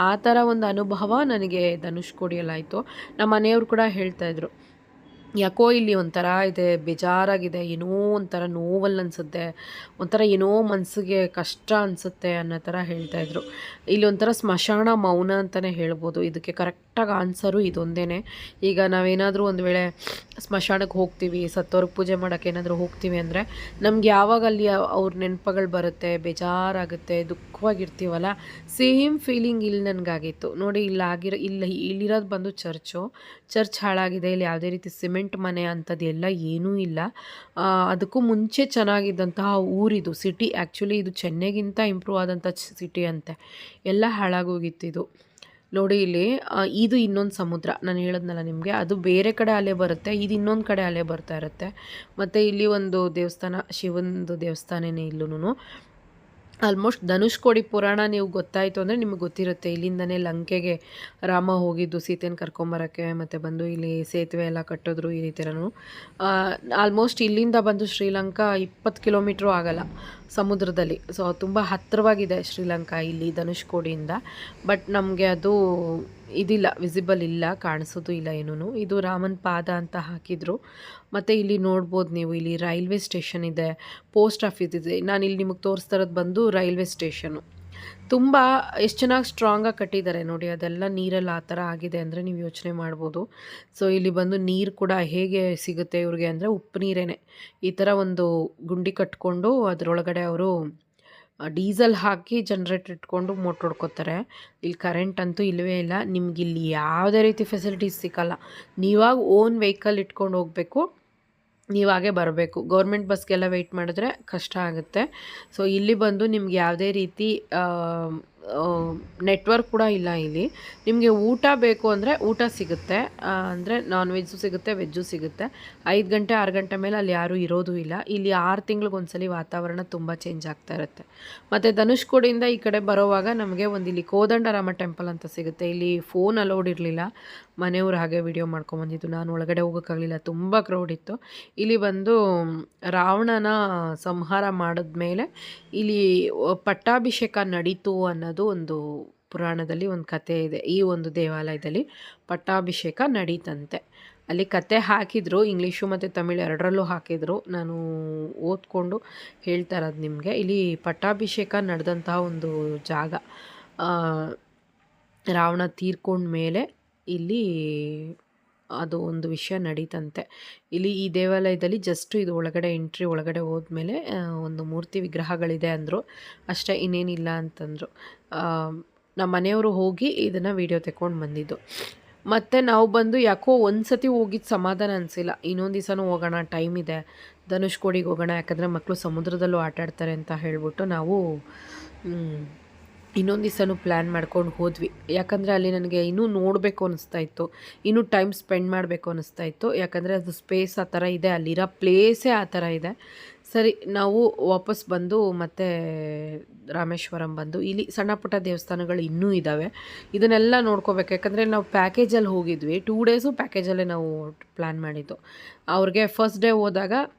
ಆ ಥರ ಒಂದು ಅನುಭವ ನನಗೆ ಧನುಷ್ಕೋಡಿಯಲ್ಲಾಯಿತು. ನಮ್ಮ ಮನೆಯವರು ಕೂಡ ಹೇಳ್ತಾಯಿದ್ರು, ಯಾಕೋ ಇಲ್ಲಿ ಒಂಥರ ಇದೆ, ಬೇಜಾರಾಗಿದೆ, ಏನೋ ಒಂಥರ ನೋವಲ್ಲಿ ಅನಿಸುತ್ತೆ, ಒಂಥರ ಏನೋ ಮನಸ್ಸಿಗೆ ಕಷ್ಟ ಅನಿಸುತ್ತೆ ಅನ್ನೋ ಥರ ಹೇಳ್ತಾಯಿದ್ರು. ಇಲ್ಲಿ ಒಂಥರ ಸ್ಮಶಾನ ಮೌನ ಅಂತಲೇ ಹೇಳ್ಬೋದು. ಇದಕ್ಕೆ ಕರೆಕ್ಟಾಗಿ ಆನ್ಸರು ಇದೊಂದೇ. ಈಗ ನಾವೇನಾದರೂ ಒಂದು ವೇಳೆ ಸ್ಮಶಾನಕ್ಕೆ ಹೋಗ್ತೀವಿ, ಸತ್ತವ್ರಿಗೆ ಪೂಜೆ ಮಾಡೋಕ್ಕೆ ಏನಾದರೂ ಹೋಗ್ತೀವಿ ಅಂದರೆ ನಮ್ಗೆ ಯಾವಾಗ ಅಲ್ಲಿ ಅವ್ರ ನೆನಪುಗಳು ಬರುತ್ತೆ, ಬೇಜಾರಾಗುತ್ತೆ, ದುಃಖವಾಗಿರ್ತೀವಲ್ಲ, ಸೇಮ್ ಫೀಲಿಂಗ್ ಇಲ್ಲಿ ನನಗಾಗಿತ್ತು ನೋಡಿ. ಇಲ್ಲಿರೋದು ಬಂದು ಚರ್ಚ್ ಹಾಳಾಗಿದೆ. ಇಲ್ಲಿ ಯಾವುದೇ ರೀತಿ ಸಿಮೆಂಟ್ ಮನೆ ಅಂಥದ್ದು ಎಲ್ಲ ಏನೂ ಇಲ್ಲ. ಅದಕ್ಕೂ ಮುಂಚೆ ಚೆನ್ನಾಗಿದ್ದಂತಹ ಊರಿದು, ಸಿಟಿ. ಆ್ಯಕ್ಚುಲಿ ಇದು ಚೆನ್ನೈಗಿಂತ ಇಂಪ್ರೂವ್ ಆದಂಥ ಸಿಟಿ ಅಂತೆ. ಎಲ್ಲ ಹಾಳಾಗೋಗಿತ್ತಿದು ನೋಡಿ. ಇಲ್ಲಿ ಇದು ಇನ್ನೊಂದು ಸಮುದ್ರ, ನಾನು ಹೇಳಿದ್ನಲ್ಲ ನಿಮಗೆ, ಅದು ಬೇರೆ ಕಡೆ ಅಲೆ ಬರುತ್ತೆ, ಇದು ಇನ್ನೊಂದು ಕಡೆ ಅಲೆ ಬರ್ತಾ ಇರುತ್ತೆ. ಮತ್ತು ಇಲ್ಲಿ ಒಂದು ದೇವಸ್ಥಾನ, ಶಿವಂದು ದೇವಸ್ಥಾನನೇ ಇಲ್ಲೂ. ಆಲ್ಮೋಸ್ಟ್ ಧನುಷ್ಕೋಡಿ ಪುರಾಣ ನೀವು ಗೊತ್ತಾಯಿತು ಅಂದರೆ ನಿಮಗೆ ಗೊತ್ತಿರುತ್ತೆ. ಇಲ್ಲಿಂದನೇ ಲಂಕೆಗೆ ರಾಮ ಹೋಗಿದ್ದು ಸೀತೆನ ಕರ್ಕೊಂಬರೋಕ್ಕೆ, ಮತ್ತು ಬಂದು ಇಲ್ಲಿ ಸೇತುವೆ ಎಲ್ಲ ಕಟ್ಟಿದ್ರು ಈ ರೀತಿಯೂ. ಆಲ್ಮೋಸ್ಟ್ ಇಲ್ಲಿಂದ ಬಂದು ಶ್ರೀಲಂಕಾ 20 ಕಿಲೋಮೀಟ್ರು ಆಗಲ್ಲ ಸಮುದ್ರದಲ್ಲಿ. ಸೊ ತುಂಬ ಹತ್ತಿರವಾಗಿದೆ ಶ್ರೀಲಂಕಾ ಇಲ್ಲಿ ಧನುಷ್ಕೋಡಿಯಿಂದ. ಬಟ್ ನಮಗೆ ಅದು ಇದಿಲ್ಲ, ವಿಸಿಬಲ್ ಇಲ್ಲ, ಕಾಣಿಸೋದು ಇಲ್ಲ ಏನೂ. ಇದು ರಾಮನ ಪಾದ ಅಂತ ಹಾಕಿದ್ರು. ಮತ್ತು ಇಲ್ಲಿ ನೋಡ್ಬೋದು ನೀವು, ಇಲ್ಲಿ ರೈಲ್ವೆ ಸ್ಟೇಷನ್ ಇದೆ, ಪೋಸ್ಟ್ ಆಫೀಸ್ ಇದೆ. ನಾನು ಇಲ್ಲಿ ನಿಮಗೆ ತೋರಿಸ್ತಾ ಇರೋದು ಬಂದು ರೈಲ್ವೆ ಸ್ಟೇಷನು. ತುಂಬ ಎಷ್ಟು ಚೆನ್ನಾಗಿ ಸ್ಟ್ರಾಂಗಾಗಿ ಕಟ್ಟಿದ್ದಾರೆ ನೋಡಿ. ಅದೆಲ್ಲ ನೀರಲ್ಲಿ ಆ ಥರ ಆಗಿದೆ ಅಂದರೆ ನೀವು ಯೋಚನೆ ಮಾಡ್ಬೋದು. ಸೊ ಇಲ್ಲಿ ಬಂದು ನೀರು ಕೂಡ ಹೇಗೆ ಸಿಗುತ್ತೆ ಇವ್ರಿಗೆ ಅಂದರೆ ಉಪ್ಪು ನೀರೇನೆ. ಈ ಥರ ಒಂದು ಗುಂಡಿ ಕಟ್ಕೊಂಡು ಅದರೊಳಗಡೆ ಅವರು ಡೀಸೆಲ್ ಹಾಕಿ ಜನ್ರೇಟರ್ ಇಟ್ಕೊಂಡು ಮೋಟ್ರ್ ಹೊಡ್ಕೊತಾರೆ. ಇಲ್ಲಿ ಕರೆಂಟ್ ಅಂತೂ ಇಲ್ಲವೇ ಇಲ್ಲ. ನಿಮ್ಗೆ ಇಲ್ಲಿ ಯಾವುದೇ ರೀತಿ ಫೆಸಿಲಿಟೀಸ್ ಸಿಕ್ಕಲ್ಲ. ನೀವಾಗ ಓನ್ ವೆಹಿಕಲ್ ಇಟ್ಕೊಂಡು ಹೋಗಬೇಕು, ನೀವಾಗೇ ಬರಬೇಕು. ಗೌರ್ಮೆಂಟ್ ಬಸ್ಗೆಲ್ಲ ವೆಯ್ಟ್ ಮಾಡಿದ್ರೆ ಕಷ್ಟ ಆಗುತ್ತೆ. ಸೊ ಇಲ್ಲಿ ಬಂದು ನಿಮ್ಗೆ ಯಾವುದೇ ರೀತಿ ನೆಟ್ವರ್ಕ್ ಕೂಡ ಇಲ್ಲ. ಇಲ್ಲಿ ನಿಮಗೆ ಊಟ ಬೇಕು ಅಂದರೆ ಊಟ ಸಿಗುತ್ತೆ, ಅಂದರೆ ನಾನ್ ವೆಜ್ಜು ಸಿಗುತ್ತೆ, ವೆಜ್ಜು ಸಿಗುತ್ತೆ. 5 ಗಂಟೆ 6 ಗಂಟೆ ಮೇಲೆ ಅಲ್ಲಿ ಯಾರೂ ಇರೋದು ಇಲ್ಲ. ಇಲ್ಲಿ 6 ತಿಂಗಳಿಗೊಂದ್ಸಲಿ ವಾತಾವರಣ ತುಂಬ ಚೇಂಜ್ ಆಗ್ತಾ ಇರುತ್ತೆ. ಮತ್ತು ಧನುಷ್ಕೋಡಿಯಿಂದ ಈ ಕಡೆ ಬರೋವಾಗ ನಮಗೆ ಒಂದು ಇಲ್ಲಿ ಕೋದಂಡರಾಮ ಟೆಂಪಲ್ ಅಂತ ಸಿಗುತ್ತೆ. ಇಲ್ಲಿ ಫೋನ್ ಅಲೌಡ್ ಇರಲಿಲ್ಲ. ಮನೆಯವ್ರು ಹಾಗೆ ವಿಡಿಯೋ ಮಾಡ್ಕೊಂಬಂದಿದ್ದು, ನಾನು ಒಳಗಡೆ ಹೋಗೋಕ್ಕಾಗಲಿಲ್ಲ, ತುಂಬ ಕ್ರೌಡ್ ಇತ್ತು. ಇಲ್ಲಿ ಬಂದು ರಾವಣನ ಸಂಹಾರ ಮಾಡಿದ್ಮೇಲೆ ಇಲ್ಲಿ ಪಟ್ಟಾಭಿಷೇಕ ನಡೀತು ಅನ್ನೋದು ಒಂದು ಪುರಾಣದಲ್ಲಿ ಒಂದು ಕಥೆ ಇದೆ. ಈ ಒಂದು ದೇವಾಲಯದಲ್ಲಿ ಪಟ್ಟಾಭಿಷೇಕ ನಡೀತಂತೆ. ಅಲ್ಲಿ ಕತೆ ಹಾಕಿದ್ರು, ಇಂಗ್ಲೀಷು ಮತ್ತು ತಮಿಳು ಎರಡರಲ್ಲೂ ಹಾಕಿದ್ರು. ನಾನು ಓದ್ಕೊಂಡು ಹೇಳ್ತಾ ಇರೋದು ನಿಮಗೆ. ಇಲ್ಲಿ ಪಟ್ಟಾಭಿಷೇಕ ನಡೆದಂತಹ ಒಂದು ಜಾಗ. ರಾವಣ ತೀರ್ಕೊಂಡ ಮೇಲೆ ಇಲ್ಲಿ ಅದು ಒಂದು ವಿಷಯ ನಡೀತಂತೆ. ಇಲ್ಲಿ ಈ ದೇವಾಲಯದಲ್ಲಿ ಜಸ್ಟ್ ಇದು ಒಳಗಡೆ ಎಂಟ್ರಿ ಒಳಗಡೆ ಹೋದ್ಮೇಲೆ ಒಂದು ಮೂರ್ತಿ ವಿಗ್ರಹಗಳಿದೆ ಅಂದರು ಅಷ್ಟೇ, ಇನ್ನೇನಿಲ್ಲ ಅಂತಂದರು. ನಮ್ಮ ಮನೆಯವರು ಹೋಗಿ ಇದನ್ನು ವೀಡಿಯೋ ತೆಕ್ಕೊಂಡು ಬಂದಿದ್ದು. ಮತ್ತು ನಾವು ಬಂದು ಯಾಕೋ ಒಂದು ಸತಿ ಹೋಗಿದ್ದು ಸಮಾಧಾನ ಅನಿಸಿಲ್ಲ. ಇನ್ನೊಂದು ದಿವಸನೂ ಹೋಗೋಣ, ಟೈಮ್ ಇದೆ, ಧನುಷ್ಕೋಡಿಗೆ ಹೋಗೋಣ, ಯಾಕಂದರೆ ಮಕ್ಕಳು ಸಮುದ್ರದಲ್ಲೂ ಆಟ ಆಡ್ತಾರೆ ಅಂತ ಹೇಳಿಬಿಟ್ಟು ನಾವು ಇನ್ನೊಂದು ದಿವಸನೂ ಪ್ಲ್ಯಾನ್ ಮಾಡ್ಕೊಂಡು ಹೋದ್ವಿ. ಯಾಕಂದರೆ ಅಲ್ಲಿ ನನಗೆ ಇನ್ನೂ ನೋಡಬೇಕು ಅನ್ನಿಸ್ತಾ ಇತ್ತು, ಇನ್ನೂ ಟೈಮ್ ಸ್ಪೆಂಡ್ ಮಾಡಬೇಕು ಅನ್ನಿಸ್ತಾ ಇತ್ತು. ಯಾಕಂದರೆ ಅದು ಸ್ಪೇಸ್ ಆ ಥರ ಇದೆ, ಅಲ್ಲಿರೋ ಪ್ಲೇಸೇ ಆ ಥರ ಇದೆ. ಸರಿ, ನಾವು ವಾಪಸ್ ಬಂದು ಮತ್ತೆ ರಾಮೇಶ್ವರಂ ಬಂದು ಇಲ್ಲಿ ಸಣ್ಣ ಪುಟ್ಟ ದೇವಸ್ಥಾನಗಳು ಇನ್ನೂ ಇದ್ದಾವೆ, ಇದನ್ನೆಲ್ಲ ನೋಡ್ಕೋಬೇಕು. ಯಾಕಂದರೆ ನಾವು ಪ್ಯಾಕೇಜಲ್ಲಿ ಹೋಗಿದ್ವಿ, 2 ಡೇಸು ಪ್ಯಾಕೇಜಲ್ಲೇ ನಾವು ಪ್ಲ್ಯಾನ್ ಮಾಡಿದ್ದು. ಅವ್ರಿಗೆ ಫಸ್ಟ್ ಡೇ ಹೋದಾಗ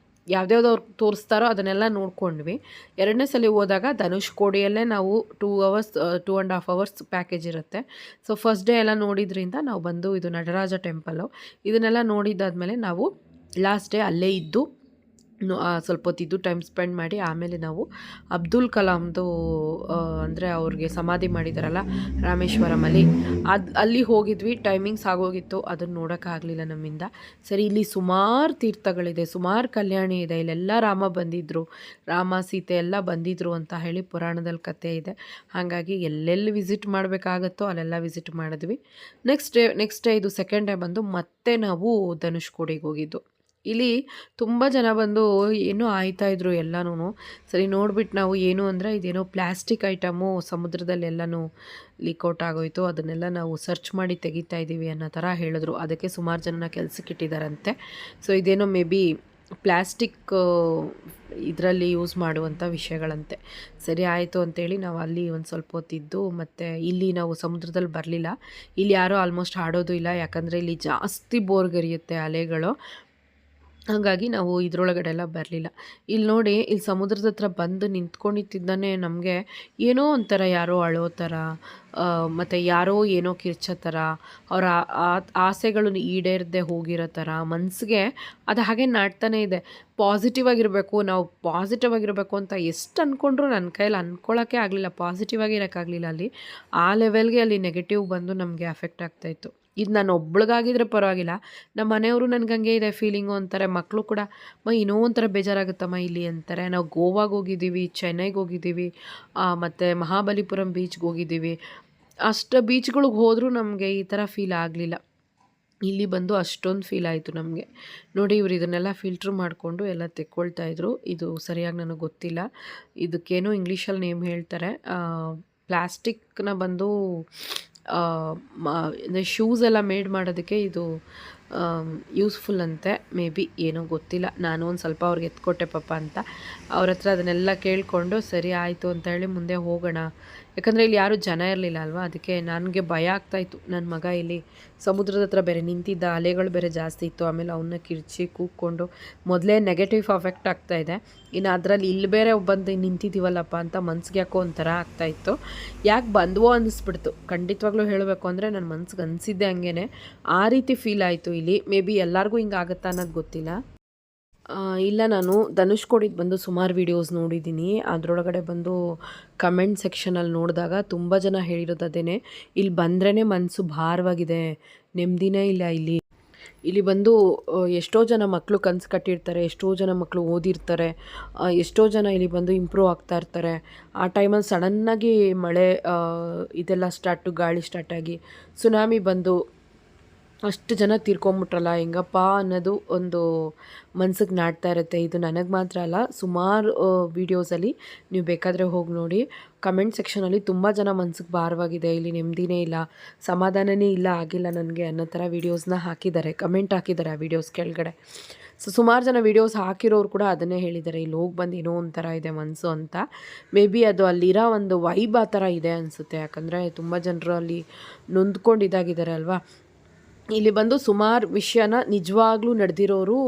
ಯಾವ್ದ್ಯಾವ್ದು ಅವ್ರು ತೋರಿಸ್ತಾರೋ ಅದನ್ನೆಲ್ಲ ನೋಡ್ಕೊಂಡ್ವಿ. 2ನೇ ಸಲ ಹೋದಾಗ ಧನುಷ್ಕೋಡಿಯಲ್ಲೇ ನಾವು 2 ಅವರ್ಸ್ 2.5 ಅವರ್ಸ್ ಪ್ಯಾಕೇಜ್ ಇರುತ್ತೆ. ಸೊ ಫಸ್ಟ್ ಡೇ ಎಲ್ಲ ನೋಡಿದ್ರಿಂದ ನಾವು ಬಂದು ಇದು ನಟರಾಜ ಟೆಂಪಲ್ಲು ಇದನ್ನೆಲ್ಲ ನೋಡಿದ್ದಾದಮೇಲೆ ನಾವು ಲಾಸ್ಟ್ ಡೇ ಅಲ್ಲೇ ಇದ್ದು ಸ್ವಲ್ಪ ಹೊತ್ತಿದ್ದು ಟೈಮ್ ಸ್ಪೆಂಡ್ ಮಾಡಿ ಆಮೇಲೆ ನಾವು ಅಬ್ದುಲ್ ಕಲಾಮ್ದು ಅಂದರೆ ಅವ್ರಿಗೆ ಸಮಾಧಿ ಮಾಡಿದಾರಲ್ಲ ರಾಮೇಶ್ವರಮಲ್ಲಿ, ಅಲ್ಲಿ ಹೋಗಿದ್ವಿ. ಟೈಮಿಂಗ್ಸ್ ಆಗೋಗಿತ್ತು, ಅದನ್ನು ನೋಡೋಕ್ಕಾಗಲಿಲ್ಲ ನಮ್ಮಿಂದ. ಸರಿ, ಇಲ್ಲಿ ಸುಮಾರು ತೀರ್ಥಗಳಿದೆ, ಸುಮಾರು ಕಲ್ಯಾಣಿ ಇದೆ, ಇಲ್ಲೆಲ್ಲ ರಾಮ ಬಂದಿದ್ದರು, ರಾಮ ಸೀತೆ ಎಲ್ಲ ಬಂದಿದ್ದರು ಅಂತ ಹೇಳಿ ಪುರಾಣದಲ್ಲಿ ಕಥೆ ಇದೆ. ಹಾಗಾಗಿ ಎಲ್ಲೆಲ್ಲಿ ವಿಸಿಟ್ ಮಾಡಬೇಕಾಗತ್ತೋ ಅಲ್ಲೆಲ್ಲ ವಿಸಿಟ್ ಮಾಡಿದ್ವಿ. ನೆಕ್ಸ್ಟ್ ಡೇ ಇದು ಸೆಕೆಂಡ್ ಡೇ ಬಂದು ಮತ್ತೆ ನಾವು ಧನುಷ್ಕೋಡಿಗೆ ಹೋಗಿದ್ದು. ಇಲ್ಲಿ ತುಂಬ ಜನ ಬಂದು ಏನೋ ಆಯ್ತಾಯಿದ್ರು ಎಲ್ಲನೂ. ಸರಿ, ನೋಡ್ಬಿಟ್ಟು ನಾವು ಏನು ಅಂದರೆ ಇದೇನೋ ಪ್ಲ್ಯಾಸ್ಟಿಕ್ ಐಟಮು ಸಮುದ್ರದಲ್ಲೆಲ್ಲನೂ ಲೀಕೌಟ್ ಆಗೋಯಿತು, ಅದನ್ನೆಲ್ಲ ನಾವು ಸರ್ಚ್ ಮಾಡಿ ತೆಗಿತಾ ಇದ್ದೀವಿ ಅನ್ನೋ ಥರ ಹೇಳಿದ್ರು. ಅದಕ್ಕೆ ಸುಮಾರು ಜನನ ಕೆಲಸಕ್ಕೆ ಇಟ್ಟಿದ್ದಾರಂತೆ. ಸೊ ಇದೇನೋ ಮೇ ಬಿ ಪ್ಲ್ಯಾಸ್ಟಿಕ್ ಇದರಲ್ಲಿ ಯೂಸ್ ಮಾಡುವಂಥ ವಿಷಯಗಳಂತೆ. ಸರಿ ಆಯಿತು ಅಂತೇಳಿ ನಾವು ಅಲ್ಲಿ ಒಂದು ಸ್ವಲ್ಪ ಹೊತ್ತಿದ್ದು, ಮತ್ತು ಇಲ್ಲಿ ನಾವು ಸಮುದ್ರದಲ್ಲಿ ಬರಲಿಲ್ಲ. ಇಲ್ಲಿ ಯಾರೂ ಆಲ್ಮೋಸ್ಟ್ ಆಡೋದು ಇಲ್ಲ, ಯಾಕಂದರೆ ಇಲ್ಲಿ ಜಾಸ್ತಿ ಬೋರ್ಗರಿಯುತ್ತೆ ಅಲೆಗಳು. ಹಾಗಾಗಿ ನಾವು ಇದರೊಳಗಡೆ ಎಲ್ಲ ಬರಲಿಲ್ಲ. ಇಲ್ಲಿ ನೋಡಿ, ಇಲ್ಲಿ ಸಮುದ್ರದ ಹತ್ರ ಬಂದು ನಿಂತ್ಕೊಂಡಿದ್ದಾನೆ ನಮಗೆ ಏನೋ ಒಂಥರ ಯಾರೋ ಅಳೋ ಥರ, ಮತ್ತು ಯಾರೋ ಏನೋ ಕಿರ್ಚೋ ಥರ, ಅವರ ಆಸೆಗಳು ಈಡೇರದೆ ಹೋಗಿರೋ ಥರ ಮನಸ್ಸಿಗೆ ಅದು ಹಾಗೆ ನಾಡ್ತಾನೆ ಇದೆ. ಪಾಸಿಟಿವ್ ಆಗಿರಬೇಕು, ನಾವು ಪಾಸಿಟಿವ್ ಆಗಿರಬೇಕು ಅಂತ ಎಷ್ಟು ಅಂದ್ಕೊಂಡ್ರು ನನ್ನ ಕೈಯಲ್ಲಿ ಅಂದ್ಕೊಳ್ಳೋಕ್ಕೆ ಆಗಲಿಲ್ಲ, ಪಾಸಿಟಿವ್ ಆಗಿರೋಕ್ಕಾಗಲಿಲ್ಲ. ಅಲ್ಲಿ ಆ ಲೆವೆಲ್ಗೆ ಅಲ್ಲಿ ನೆಗೆಟಿವ್ ಬಂದು ನಮಗೆ ಅಫೆಕ್ಟ್ ಆಗ್ತಾಯಿತ್ತು. ಇದು ನಾನು ಒಬ್ಳಿಗಾಗಿದ್ರೆ ಪರವಾಗಿಲ್ಲ, ನಮ್ಮ ಮನೆಯವರು ನನಗೆ ಹಂಗೆ ಇದೆ ಫೀಲಿಂಗು ಅಂತಾರೆ. ಮಕ್ಕಳು ಕೂಡ ಇನ್ನೂ ಒಂಥರ ಬೇಜಾರಾಗುತ್ತಮ್ಮ ಇಲ್ಲಿ ಅಂತಾರೆ. ನಾವು ಗೋವಾಗೆ ಹೋಗಿದ್ದೀವಿ, ಚೆನ್ನೈಗೆ ಹೋಗಿದ್ದೀವಿ, ಮತ್ತು ಮಹಾಬಲಿಪುರಂ ಬೀಚ್ಗೆ ಹೋಗಿದ್ದೀವಿ. ಅಷ್ಟು ಬೀಚ್ಗಳಿಗೆ ಹೋದರೂ ನಮಗೆ ಈ ಥರ ಫೀಲ್ ಆಗಲಿಲ್ಲ. ಇಲ್ಲಿ ಬಂದು ಅಷ್ಟೊಂದು ಫೀಲ್ ಆಯಿತು ನಮಗೆ. ನೋಡಿ, ಇವರು ಇದನ್ನೆಲ್ಲ ಫಿಲ್ಟ್ರ್ ಮಾಡಿಕೊಂಡು ಎಲ್ಲ ತೆಕ್ಕೊಳ್ತಾಯಿದ್ರು. ಇದು ಸರಿಯಾಗಿ ನನಗೆ ಗೊತ್ತಿಲ್ಲ, ಇದಕ್ಕೇನೋ ಇಂಗ್ಲೀಷಲ್ಲಿ ನೇಮ್ ಹೇಳ್ತಾರೆ. ಪ್ಲ್ಯಾಸ್ಟಿಕ್ನ ಬಂದು ಅಂದರೆ ಶೂಸ್ ಎಲ್ಲ ಮೇಡ್ ಮಾಡೋದಕ್ಕೆ ಇದು ಯೂಸ್ಫುಲ್ ಅಂತೆ. ಮೇ ಬಿ ಏನೋ ಗೊತ್ತಿಲ್ಲ, ನಾನು ಒಂದು ಸ್ವಲ್ಪ ಅವ್ರಿಗೆ ಎತ್ಕೊಟ್ಟೆ ಪಾಪ ಅಂತ. ಅವ್ರ ಹತ್ರ ಅದನ್ನೆಲ್ಲ ಕೇಳಿಕೊಂಡು ಸರಿ ಆಯಿತು ಅಂತ ಹೇಳಿ ಮುಂದೆ ಹೋಗೋಣ. ಯಾಕಂದರೆ ಇಲ್ಲಿ ಯಾರೂ ಜನ ಇರಲಿಲ್ಲ ಅಲ್ವಾ, ಅದಕ್ಕೆ ನನಗೆ ಭಯ ಆಗ್ತಾಯಿತ್ತು. ನನ್ನ ಮಗ ಇಲ್ಲಿ ಸಮುದ್ರದ ಹತ್ರ ಬೇರೆ ನಿಂತಿದ್ದ, ಅಲೆಗಳು ಬೇರೆ ಜಾಸ್ತಿ ಇತ್ತು. ಆಮೇಲೆ ಅವನ್ನ ಕಿರ್ಚಿ ಕೂಕ್ಕೊಂಡು ಮೊದಲೇ ನೆಗೆಟಿವ್ ಅಫೆಕ್ಟ್ ಆಗ್ತಾಯಿದೆ, ಇನ್ನು ಅದರಲ್ಲಿ ಇಲ್ಲಿ ಬೇರೆ ಬಂದು ನಿಂತಿದ್ದೀವಲ್ಲಪ್ಪ ಅಂತ ಮನ್ಸಿಗೆ ಯಾಕೋ ಒಂಥರ ಆಗ್ತಾಯಿತ್ತು. ಯಾಕೆ ಬಂದ್ವೋ ಅನ್ನಿಸ್ಬಿಡ್ತು. ಖಂಡಿತವಾಗ್ಲೂ ಹೇಳಬೇಕು ಅಂದರೆ ನನ್ನ ಮನ್ಸಿಗೆ ಅನಿಸಿದ್ದೆ ಹಂಗೇ, ಆ ರೀತಿ ಫೀಲ್ ಆಯಿತು ಇಲ್ಲಿ. ಮೇ ಬಿ ಎಲ್ಲರಿಗೂ ಹಿಂಗೆ ಆಗುತ್ತಾ ಅನ್ನೋದು ಗೊತ್ತಿಲ್ಲ. ಇಲ್ಲ, ನಾನು ಧನುಷ್ಕೋಡಿಗೆ ಬಂದು ಸುಮಾರು ವೀಡಿಯೋಸ್ ನೋಡಿದ್ದೀನಿ. ಅದರೊಳಗಡೆ ಬಂದು ಕಮೆಂಟ್ ಸೆಕ್ಷನಲ್ಲಿ ನೋಡಿದಾಗ ತುಂಬ ಜನ ಹೇಳಿರೋದು ಅದೇ, ಇಲ್ಲಿ ಬಂದ್ರೇ ಮನಸ್ಸು ಭಾರವಾಗಿದೆ, ನೆಮ್ಮದಿನೇ ಇಲ್ಲ ಇಲ್ಲಿ. ಇಲ್ಲಿ ಬಂದು ಎಷ್ಟೋ ಜನ ಮಕ್ಕಳು ಕನಸು ಕಟ್ಟಿರ್ತಾರೆ, ಎಷ್ಟೋ ಜನ ಮಕ್ಕಳು ಓದಿರ್ತಾರೆ, ಎಷ್ಟೋ ಜನ ಇಲ್ಲಿ ಬಂದು ಇಂಪ್ರೂವ್ ಆಗ್ತಾ ಇರ್ತಾರೆ. ಆ ಟೈಮಲ್ಲಿ ಸಡನ್ನಾಗಿ ಮಳೆ ಇದೆಲ್ಲ ಗಾಳಿ ಸ್ಟಾರ್ಟಾಗಿ ಸುನಾಮಿ ಬಂದು ಅಷ್ಟು ಜನ ತೀರ್ಕೊಂಬಿಟ್ರಲ್ಲ, ಹೆಂಗಪ್ಪ ಅನ್ನೋದು ಒಂದು ಮನ್ಸಿಗೆ ನಾಡ್ತಾ ಇರುತ್ತೆ. ಇದು ನನಗೆ ಮಾತ್ರ ಅಲ್ಲ, ಸುಮಾರು ವೀಡಿಯೋಸಲ್ಲಿ ನೀವು ಬೇಕಾದರೆ ಹೋಗಿ ನೋಡಿ. ಕಮೆಂಟ್ ಸೆಕ್ಷನಲ್ಲಿ ತುಂಬ ಜನ ಮನ್ಸಿಗೆ ಭಾರವಾಗಿದೆ, ಇಲ್ಲಿ ನೆಮ್ಮದಿನೇ ಇಲ್ಲ, ಸಮಾಧಾನನೇ ಇಲ್ಲ, ಆಗಿಲ್ಲ ನನಗೆ ಅನ್ನೋ ಥರ ವೀಡಿಯೋಸ್ನ ಹಾಕಿದ್ದಾರೆ, ಕಮೆಂಟ್ ಹಾಕಿದ್ದಾರೆ ಆ ವೀಡಿಯೋಸ್ ಕೆಳಗಡೆ. ಸೊ ಸುಮಾರು ಜನ ವೀಡಿಯೋಸ್ ಹಾಕಿರೋರು ಕೂಡ ಅದನ್ನೇ ಹೇಳಿದ್ದಾರೆ, ಇಲ್ಲಿ ಹೋಗಿ ಬಂದು ಏನೋ ಒಂಥರ ಇದೆ ಮನಸ್ಸು ಅಂತ. ಮೇ ಬಿ ಅದು ಅಲ್ಲಿರೋ ಒಂದು ವೈಬ್ ಆ ಥರ ಇದೆ ಅನಿಸುತ್ತೆ. ಯಾಕಂದರೆ ತುಂಬ ಜನರು ಅಲ್ಲಿ ನೊಂದ್ಕೊಂಡಿದ್ದಾಗಿದ್ದಾರೆ ಅಲ್ವಾ. ಇಲ್ಲಿ ಬಂದು ಸುಮಾರು ವಿಷಯನ ನಿಜವಾಗ್ಲೂ ನಡೆದಿರೋರು,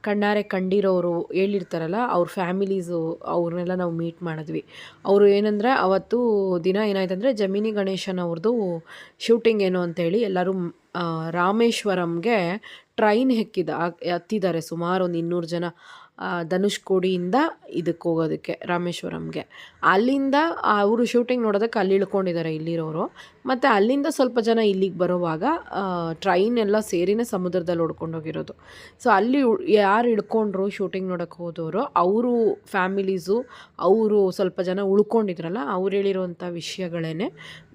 ಕಣ್ಣಾರೆ ಕಂಡಿರೋರು ಹೇಳಿರ್ತಾರಲ್ಲ, ಅವ್ರ ಫ್ಯಾಮಿಲೀಸು, ಅವ್ರನ್ನೆಲ್ಲ ನಾವು ಮೀಟ್ ಮಾಡಿದ್ವಿ. ಅವರು ಏನಂದರೆ ಅವತ್ತು ದಿನ ಏನಾಯ್ತಂದರೆ ಜಮಿನಿ ಗಣೇಶನ್ ಅವ್ರದ್ದು ಶೂಟಿಂಗ್ ಏನು ಅಂತೇಳಿ ಎಲ್ಲರೂ ರಾಮೇಶ್ವರಂಗೆ ಟ್ರೈನ್ ಹತ್ತಿದ್ದಾರೆ ಸುಮಾರು ಒಂದು 200 ಜನ. ಧನುಷ್ಕೋಡಿಯಿಂದ ಇದಕ್ಕೆ ಹೋಗೋದಕ್ಕೆ ರಾಮೇಶ್ವರಂಗೆ. ಅಲ್ಲಿಂದ ಅವರು ಶೂಟಿಂಗ್ ನೋಡೋದಕ್ಕೆ ಅಲ್ಲಿ ಇಳ್ಕೊಂಡಿದ್ದಾರೆ ಇಲ್ಲಿರೋರು. ಮತ್ತು ಅಲ್ಲಿಂದ ಸ್ವಲ್ಪ ಜನ ಇಲ್ಲಿಗೆ ಬರೋವಾಗ ಟ್ರೈನ್ ಎಲ್ಲ ಸೇರಿನೇ ಸಮುದ್ರದಲ್ಲಿ ಹೊಡ್ಕೊಂಡೋಗಿರೋದು. ಸೊ ಅಲ್ಲಿ ಯಾರು ಇಳ್ಕೊಂಡ್ರು ಶೂಟಿಂಗ್ ನೋಡೋಕ್ಕೆ ಹೋದವರು, ಅವರು ಫ್ಯಾಮಿಲೀಸು, ಅವರು ಸ್ವಲ್ಪ ಜನ ಉಳ್ಕೊಂಡಿದ್ರಲ್ಲ, ಅವ್ರು ಹೇಳಿರೋವಂಥ ವಿಷಯಗಳೇ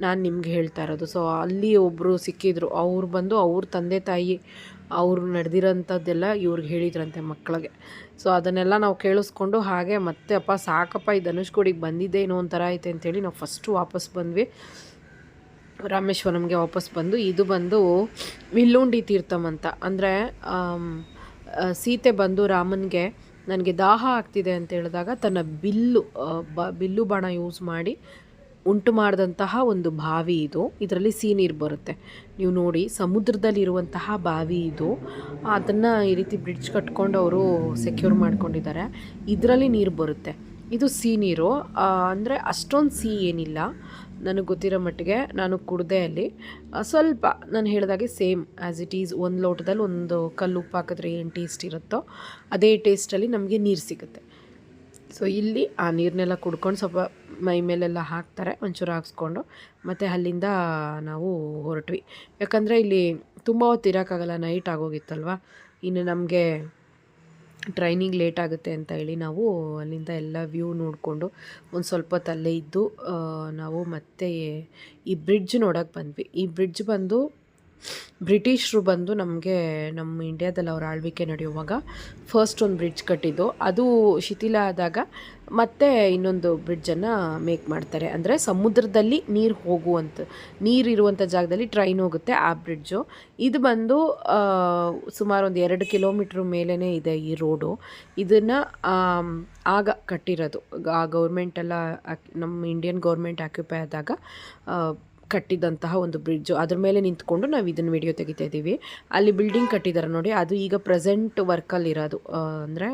ನಾನು ನಿಮ್ಗೆ ಹೇಳ್ತಾ ಇರೋದು. ಸೊ ಅಲ್ಲಿ ಒಬ್ಬರು ಸಿಕ್ಕಿದ್ರು, ಅವ್ರು ಬಂದು ಅವ್ರ ತಂದೆ ತಾಯಿ ಅವರು ನಡೆದಿರೋಂಥದ್ದೆಲ್ಲ ಇವ್ರಿಗೆ ಹೇಳಿದ್ರಂತೆ ಮಕ್ಕಳಿಗೆ. ಸೊ ಅದನ್ನೆಲ್ಲ ನಾವು ಕೇಳಿಸ್ಕೊಂಡು ಹಾಗೆ ಮತ್ತೆ ಅಪ್ಪ ಸಾಕಪ್ಪ ಈ ಧನುಷ್ಕೋಡಿಗೆ ಬಂದಿದ್ದೆ ಏನೋ ಒಂಥರ ಐತೆ ಅಂತೇಳಿ ನಾವು ಫಸ್ಟು ವಾಪಸ್ ಬಂದ್ವಿ. ರಾಮೇಶ್ವರಂಗೆ ವಾಪಸ್ ಬಂದು ಇದು ಬಂದು ವಿಲ್ಲುಂಡಿ ತೀರ್ಥಮ್ ಅಂತ. ಅಂದರೆ ಸೀತೆ ಬಂದು ರಾಮನಿಗೆ ನನಗೆ ದಾಹ ಆಗ್ತಿದೆ ಅಂತ ಹೇಳಿದಾಗ ತನ್ನ ಬಿಲ್ಲು ಬಾಣ ಯೂಸ್ ಮಾಡಿ ಉಂಟು ಮಾಡಿದಂತಹ ಒಂದು ಬಾವಿ ಇದು. ಇದರಲ್ಲಿ ನೀರು ಬರುತ್ತೆ. ನೀವು ನೋಡಿ ಸಮುದ್ರದಲ್ಲಿರುವಂತಹ ಬಾವಿ ಇದು. ಅದನ್ನು ಈ ರೀತಿ ಬ್ರಿಡ್ಜ್ ಕಟ್ಕೊಂಡು ಅವರು ಸೆಕ್ಯೂರ್ ಮಾಡ್ಕೊಂಡಿದ್ದಾರೆ. ಇದರಲ್ಲಿ ನೀರು ಬರುತ್ತೆ. ಇದು ನೀರು ಅಂದರೆ ಅಷ್ಟೊಂದು ಏನಿಲ್ಲ ನನಗೆ ಗೊತ್ತಿರೋ ಮಟ್ಟಿಗೆ. ನಾನು ಕುಡಿದೆ ಅಲ್ಲಿ ಸ್ವಲ್ಪ ನಾನು ಹೇಳಿದಾಗೆ ಸೇಮ್ ಆ್ಯಸ್ ಇಟ್ ಈಸ್. ಒಂದು ಲೋಟದಲ್ಲಿ ಒಂದು ಕಲ್ಲು ಉಪ್ಪು ಹಾಕಿದ್ರೆ ಏನು ಟೇಸ್ಟ್ ಇರುತ್ತೋ ಅದೇ ಟೇಸ್ಟಲ್ಲಿ ನಮಗೆ ನೀರು ಸಿಗುತ್ತೆ. ಸೊ ಇಲ್ಲಿ ಆ ನೀರನ್ನೆಲ್ಲ ಕುಡ್ಕೊಂಡು ಸ್ವಲ್ಪ ಮೈ ಮೇಲೆಲ್ಲ ಹಾಕ್ತಾರೆ ಒಂಚೂರು ಹಾಕ್ಸ್ಕೊಂಡು ಮತ್ತು ಅಲ್ಲಿಂದ ನಾವು ಹೊರಟ್ವಿ. ಯಾಕಂದರೆ ಇಲ್ಲಿ ತುಂಬ ಹೊತ್ತು ಇರೋಕ್ಕಾಗಲ್ಲ, ನೈಟ್ ಆಗೋಗಿತ್ತಲ್ವ. ಇನ್ನು ನಮಗೆ ಟ್ರೈನಿಗೆ ಲೇಟ್ ಆಗುತ್ತೆ ಅಂತ ಹೇಳಿ ನಾವು ಅಲ್ಲಿಂದ ಎಲ್ಲ ವ್ಯೂ ನೋಡಿಕೊಂಡು ಒಂದು ಸ್ವಲ್ಪ ಹೊತ್ತು ಅಲ್ಲೇ ಇದ್ದು ನಾವು ಮತ್ತೆ ಈ ಬ್ರಿಡ್ಜ್ ನೋಡೋಕ್ಕೆ ಬಂದ್ವಿ. ಈ ಬ್ರಿಡ್ಜ್ ಬಂದು ಬ್ರಿಟಿಷರು ಬಂದು ನಮಗೆ ನಮ್ಮ ಇಂಡಿಯಾದಲ್ಲಿ ಅವ್ರ ಆಳ್ವಿಕೆ ನಡೆಯುವಾಗ ಫಸ್ಟ್ ಒಂದು ಬ್ರಿಡ್ಜ್ ಕಟ್ಟಿದ್ದು. ಅದು ಶಿಥಿಲ ಆದಾಗ ಮತ್ತೆ ಇನ್ನೊಂದು ಬ್ರಿಡ್ಜನ್ನು ಮೇಕ್ ಮಾಡ್ತಾರೆ. ಅಂದರೆ ಸಮುದ್ರದಲ್ಲಿ ನೀರಿರುವಂಥ ಜಾಗದಲ್ಲಿ ಟ್ರೈನ್ ಹೋಗುತ್ತೆ ಆ ಬ್ರಿಡ್ಜು. ಇದು ಬಂದು ಸುಮಾರು ಒಂದು 2 ಕಿಲೋಮೀಟ್ರ್ ಮೇಲೇ ಇದೆ ಈ ರೋಡು. ಇದನ್ನು ಆಗ ಕಟ್ಟಿರೋದು. ಆ ಗೌರ್ಮೆಂಟೆಲ್ಲ ನಮ್ಮ ಇಂಡಿಯನ್ ಗೌರ್ಮೆಂಟ್ ಆಕ್ಯುಪೈ ಆದಾಗ ಕಟ್ಟಿದಂತಹ ಒಂದು ಬ್ರಿಡ್ಜು. ಅದ್ರ ಮೇಲೆ ನಿಂತ್ಕೊಂಡು ನಾವು ಇದನ್ನು ವಿಡಿಯೋ ತೆಗಿತಾ ಇದ್ದೀವಿ. ಅಲ್ಲಿ ಬಿಲ್ಡಿಂಗ್ ಕಟ್ಟಿದ್ದಾರೆ ನೋಡಿ, ಅದು ಈಗ ಪ್ರೆಸೆಂಟ್ ವರ್ಕಲ್ಲಿರೋದು. ಅಂದರೆ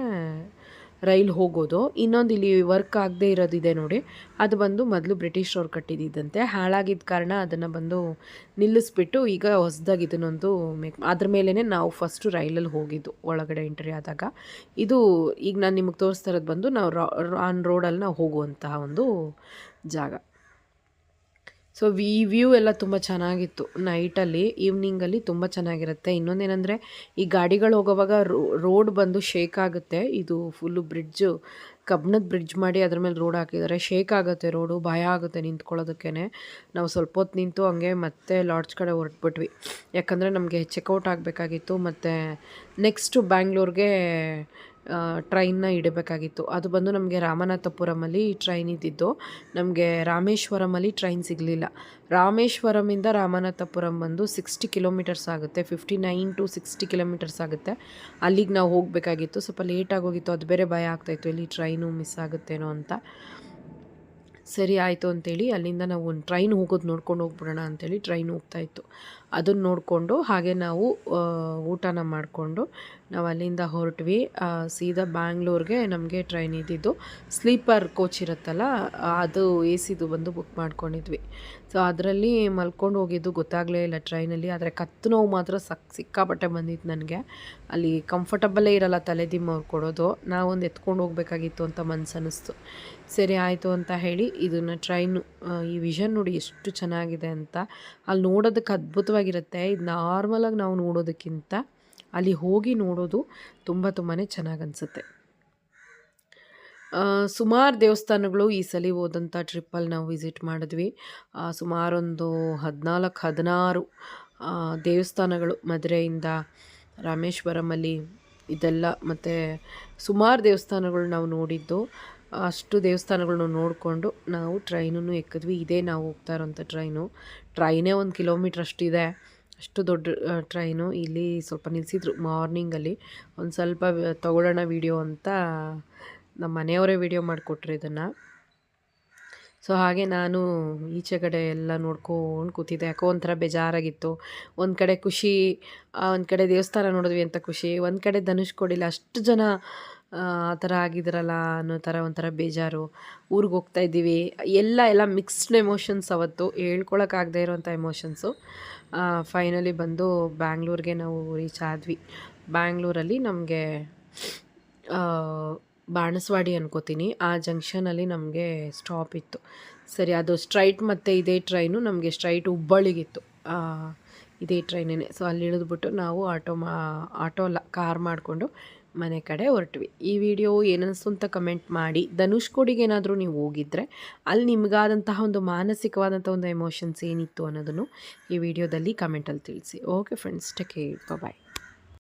ರೈಲ್ ಹೋಗೋದು. ಇನ್ನೊಂದು ಇಲ್ಲಿ ವರ್ಕ್ ಆಗದೆ ಇರೋದಿದೆ ನೋಡಿ, ಅದು ಬಂದು ಮೊದಲು ಬ್ರಿಟಿಷರವ್ರು ಕಟ್ಟಿದ್ದಂತೆ. ಹಾಳಾಗಿದ್ದ ಕಾರಣ ಅದನ್ನು ಬಂದು ನಿಲ್ಲಿಸ್ಬಿಟ್ಟು ಈಗ ಹೊಸದಾಗಿ ಇದನ್ನೊಂದು ಅದ್ರ ಮೇಲೇ ನಾವು ಫಸ್ಟು ರೈಲಲ್ಲಿ ಹೋಗಿದ್ದು ಒಳಗಡೆ ಎಂಟ್ರಿ ಆದಾಗ. ಇದು ಈಗ ನಾನು ನಿಮಗೆ ತೋರಿಸ್ತಾ ಇರೋದು ಬಂದು ನಾವು ಆನ್ ರೋಡಲ್ಲಿ ನಾವು ಹೋಗುವಂತಹ ಒಂದು ಜಾಗ. ಸೊ ಈ ವ್ಯೂ ಎಲ್ಲ ತುಂಬ ಚೆನ್ನಾಗಿತ್ತು. ನೈಟಲ್ಲಿ ಈವ್ನಿಂಗಲ್ಲಿ ತುಂಬ ಚೆನ್ನಾಗಿರುತ್ತೆ. ಇನ್ನೊಂದೇನೆಂದರೆ ಈ ಗಾಡಿಗಳು ಹೋಗೋವಾಗ ರೋಡ್ ಬಂದು ಶೇಕ್ ಆಗುತ್ತೆ. ಇದು ಫುಲ್ಲು ಬ್ರಿಡ್ಜು ಕಬ್ಬಿಣದ ಬ್ರಿಡ್ಜ್ ಮಾಡಿ ಅದ್ರ ಮೇಲೆ ರೋಡ್ ಹಾಕಿದ್ದಾರೆ. ಶೇಕ್ ಆಗುತ್ತೆ ರೋಡು, ಭಯ ಆಗುತ್ತೆ ನಿಂತ್ಕೊಳ್ಳೋದಕ್ಕೇ. ನಾವು ಸ್ವಲ್ಪ ಹೊತ್ತು ನಿಂತು ಹಂಗೆ ಮತ್ತೆ ಲಾಡ್ಜ್ ಕಡೆ ಹೊರಟ್ಬಿಟ್ವಿ. ಯಾಕಂದರೆ ನಮಗೆ ಚೆಕ್ಔಟ್ ಆಗಬೇಕಾಗಿತ್ತು. ಮತ್ತು ನೆಕ್ಸ್ಟು ಬ್ಯಾಂಗ್ಳೂರ್ಗೆ ಟ್ರೈನ್ನ ಇಡಬೇಕಾಗಿತ್ತು. ಅದು ಬಂದು ನಮಗೆ ರಾಮನಾಥಪುರಮಲ್ಲಿ ಟ್ರೈನ್ ಇದ್ದಿದ್ದು. ನಮಗೆ ರಾಮೇಶ್ವರಮಲ್ಲಿ ಟ್ರೈನ್ ಸಿಗಲಿಲ್ಲ. ರಾಮೇಶ್ವರಮಿಂದ ರಾಮನಾಥಪುರಂ ಬಂದು 60 ಕಿಲೋಮೀಟರ್ಸ್ ಆಗುತ್ತೆ. 59 to 60 ಕಿಲೋಮೀಟರ್ಸ್ ಆಗುತ್ತೆ. ಅಲ್ಲಿಗೆ ನಾವು ಹೋಗಬೇಕಾಗಿತ್ತು. ಸ್ವಲ್ಪ ಲೇಟಾಗಿ ಹೋಗಿತ್ತು. ಅದು ಬೇರೆ ಭಯ ಆಗ್ತಾಯಿತ್ತು, ಇಲ್ಲಿ ಟ್ರೈನು ಮಿಸ್ ಆಗುತ್ತೇನೋ ಅಂತ. ಸರಿ ಆಯಿತು ಅಂತೇಳಿ ಅಲ್ಲಿಂದ ನಾವು ಒಂದು ಟ್ರೈನ್ ಹೋಗೋದು ನೋಡ್ಕೊಂಡು ಹೋಗ್ಬಿಡೋಣ ಅಂಥೇಳಿ ಟ್ರೈನ್ ಹೋಗ್ತಾಯಿತ್ತು. ಅದನ್ನು ನೋಡಿಕೊಂಡು ಹಾಗೆ ನಾವು ಊಟನ ಮಾಡಿಕೊಂಡು ನಾವು ಅಲ್ಲಿಂದ ಹೊರಟ್ವಿ. ಸೀದಾ ಬ್ಯಾಂಗ್ಳೂರ್ಗೆ ನಮಗೆ ಟ್ರೈನ್ ಇದ್ದಿದ್ದು. ಸ್ಲೀಪರ್ ಕೋಚ್ ಇರುತ್ತಲ್ಲ, ಅದು AC ಬಂದು ಬುಕ್ ಮಾಡ್ಕೊಂಡಿದ್ವಿ. ಸೊ ಅದರಲ್ಲಿ ಮಲ್ಕೊಂಡು ಹೋಗಿದ್ದು ಗೊತ್ತಾಗಲೇ ಇಲ್ಲ ಟ್ರೈನಲ್ಲಿ. ಆದರೆ ಕತ್ತು ನೋವು ಮಾತ್ರ ಸಿಕ್ಕಾಪಟ್ಟೆ ಬಂದಿತ್ತು ನನಗೆ. ಅಲ್ಲಿ ಕಂಫರ್ಟಬಲ್ಲೇ ಇರಲ್ಲ ತಲೆದಿಮ್ಮ ಅವ್ರು ಕೊಡೋದು. ನಾವೊಂದು ಎತ್ಕೊಂಡು ಹೋಗಬೇಕಾಗಿತ್ತು ಅಂತ ಮನಸ್ಸನ್ನಿಸ್ತು. ಸರಿ ಆಯಿತು ಅಂತ ಹೇಳಿ ಇದನ್ನು ಟ್ರೈನು ಈ ವಿಷನ್ ನೋಡಿ ಎಷ್ಟು ಚೆನ್ನಾಗಿದೆ ಅಂತ. ಅಲ್ಲಿ ನೋಡೋದಕ್ಕೆ ಅದ್ಭುತವಾಗಿರುತ್ತೆ. ಇದು ನಾರ್ಮಲಾಗಿ ನಾವು ನೋಡೋದಕ್ಕಿಂತ ಅಲ್ಲಿ ಹೋಗಿ ನೋಡೋದು ತುಂಬಾ ಚೆನ್ನಾಗಿ ಅನಿಸುತ್ತೆ. ಸುಮಾರು ದೇವಸ್ಥಾನಗಳು ಈ ಸಲ ಹೋದಂಥ ಟ್ರಿಪ್ಪಲ್ಲಿ ನಾವು ವಿಸಿಟ್ ಮಾಡಿದ್ವಿ. ಸುಮಾರೊಂದು 14-16 ದೇವಸ್ಥಾನಗಳು ಮಧುರೆಯಿಂದ ರಾಮೇಶ್ವರಮಲ್ಲಿ ಇದೆಲ್ಲ, ಮತ್ತು ಸುಮಾರು ದೇವಸ್ಥಾನಗಳು ನಾವು ನೋಡಿದ್ದು. ಅಷ್ಟು ದೇವಸ್ಥಾನಗಳನ್ನ ನೋಡಿಕೊಂಡು ನಾವು ಟ್ರೈನನ್ನು ಎಕ್ಕಿದ್ವಿ. ಇದೇ ನಾವು ಹೋಗ್ತಾ ಇರೋಂಥ ಟ್ರೈನೇ 1 ಕಿಲೋಮೀಟ್ರ್ ಅಷ್ಟಿದೆ. ಅಷ್ಟು ದೊಡ್ಡ ಟ್ರೈನು. ಇಲ್ಲಿ ಸ್ವಲ್ಪ ನಿಲ್ಲಿಸಿದ್ರು ಮಾರ್ನಿಂಗಲ್ಲಿ. ಒಂದು ಸ್ವಲ್ಪ ತಗೊಳ್ಳೋಣ ವೀಡಿಯೋ ಅಂತ ನಮ್ಮ ಮನೆಯವರೇ ವೀಡಿಯೋ ಮಾಡಿಕೊಟ್ರು ಇದನ್ನು. ಸೊ ಹಾಗೆ ನಾನು ಈಚೆ ಕಡೆ ಎಲ್ಲ ನೋಡ್ಕೊಂಡು ಕೂತಿದ್ದೆ. ಯಾಕೋ ಒಂಥರ ಬೇಜಾರಾಗಿತ್ತು. ಒಂದು ಕಡೆ ಖುಷಿ, ಒಂದು ಕಡೆ ದೇವಸ್ಥಾನ ನೋಡಿದ್ವಿ ಅಂತ ಖುಷಿ, ಒಂದು ಕಡೆ ಧನುಷ್ಕೋಡಿಲಿ ಅಷ್ಟು ಜನ ಆ ಥರ ಆಗಿದ್ರಲ್ಲ ಅನ್ನೋ ಥರ ಒಂಥರ ಬೇಜಾರು. ಊರಿಗೆ ಹೋಗ್ತಾ ಇದ್ದೀವಿ, ಎಲ್ಲ ಮಿಕ್ಸ್ಡ್ ಎಮೋಷನ್ಸ್ ಅವತ್ತು, ಹೇಳ್ಕೊಳಕ್ಕಾಗದೇ ಇರೋವಂಥ ಎಮೋಷನ್ಸು. ಫೈನಲಿ ಬಂದು ಬ್ಯಾಂಗ್ಳೂರಿಗೆ ನಾವು ರೀಚ್ ಆದ್ವಿ. ಬ್ಯಾಂಗ್ಳೂರಲ್ಲಿ ನಮಗೆ ಬಾಣಸವಾಡಿ ಅನ್ಕೋತೀನಿ, ಆ ಜಂಕ್ಷನಲ್ಲಿ ನಮಗೆ ಸ್ಟಾಪ್ ಇತ್ತು. ಸರಿ, ಅದು ಸ್ಟ್ರೈಟ್ ಮತ್ತು ಇದೇ ಟ್ರೈನು ನಮಗೆ ಸ್ಟ್ರೈಟ್ ಹುಬ್ಬಳ್ಳಿಗಿತ್ತು. ಇದೇ ಟ್ರೈನೇ. ಸೊ ಅಲ್ಲಿ ಇಳಿದ್ಬಿಟ್ಟು ನಾವು ಆಟೋ ಅಲ್ಲ ಕಾರ್ ಮಾಡಿಕೊಂಡು ಮನೆ ಕಡೆ ಹೊರಟ್ವಿ. ಈ ವಿಡಿಯೋ ಏನನ್ನಿಸ್ತು ಅಂತ ಕಮೆಂಟ್ ಮಾಡಿ. ಧನುಷ್ಕೋಡಿಗೆ ಏನಾದರೂ ನೀವು ಹೋಗಿದ್ದರೆ ಅಲ್ಲಿ ನಿಮಗಾದಂತಹ ಒಂದು ಮಾನಸಿಕವಾದಂಥ ಒಂದು ಎಮೋಷನ್ಸ್ ಏನಿತ್ತು ಅನ್ನೋದನ್ನು ಈ ವಿಡಿಯೋದಲ್ಲಿ ಕಮೆಂಟಲ್ಲಿ ತಿಳಿಸಿ. ಓಕೆ ಫ್ರೆಂಡ್ಸ್, ಟೇಕ್ ಕೇರ್, ಬಾಯ್.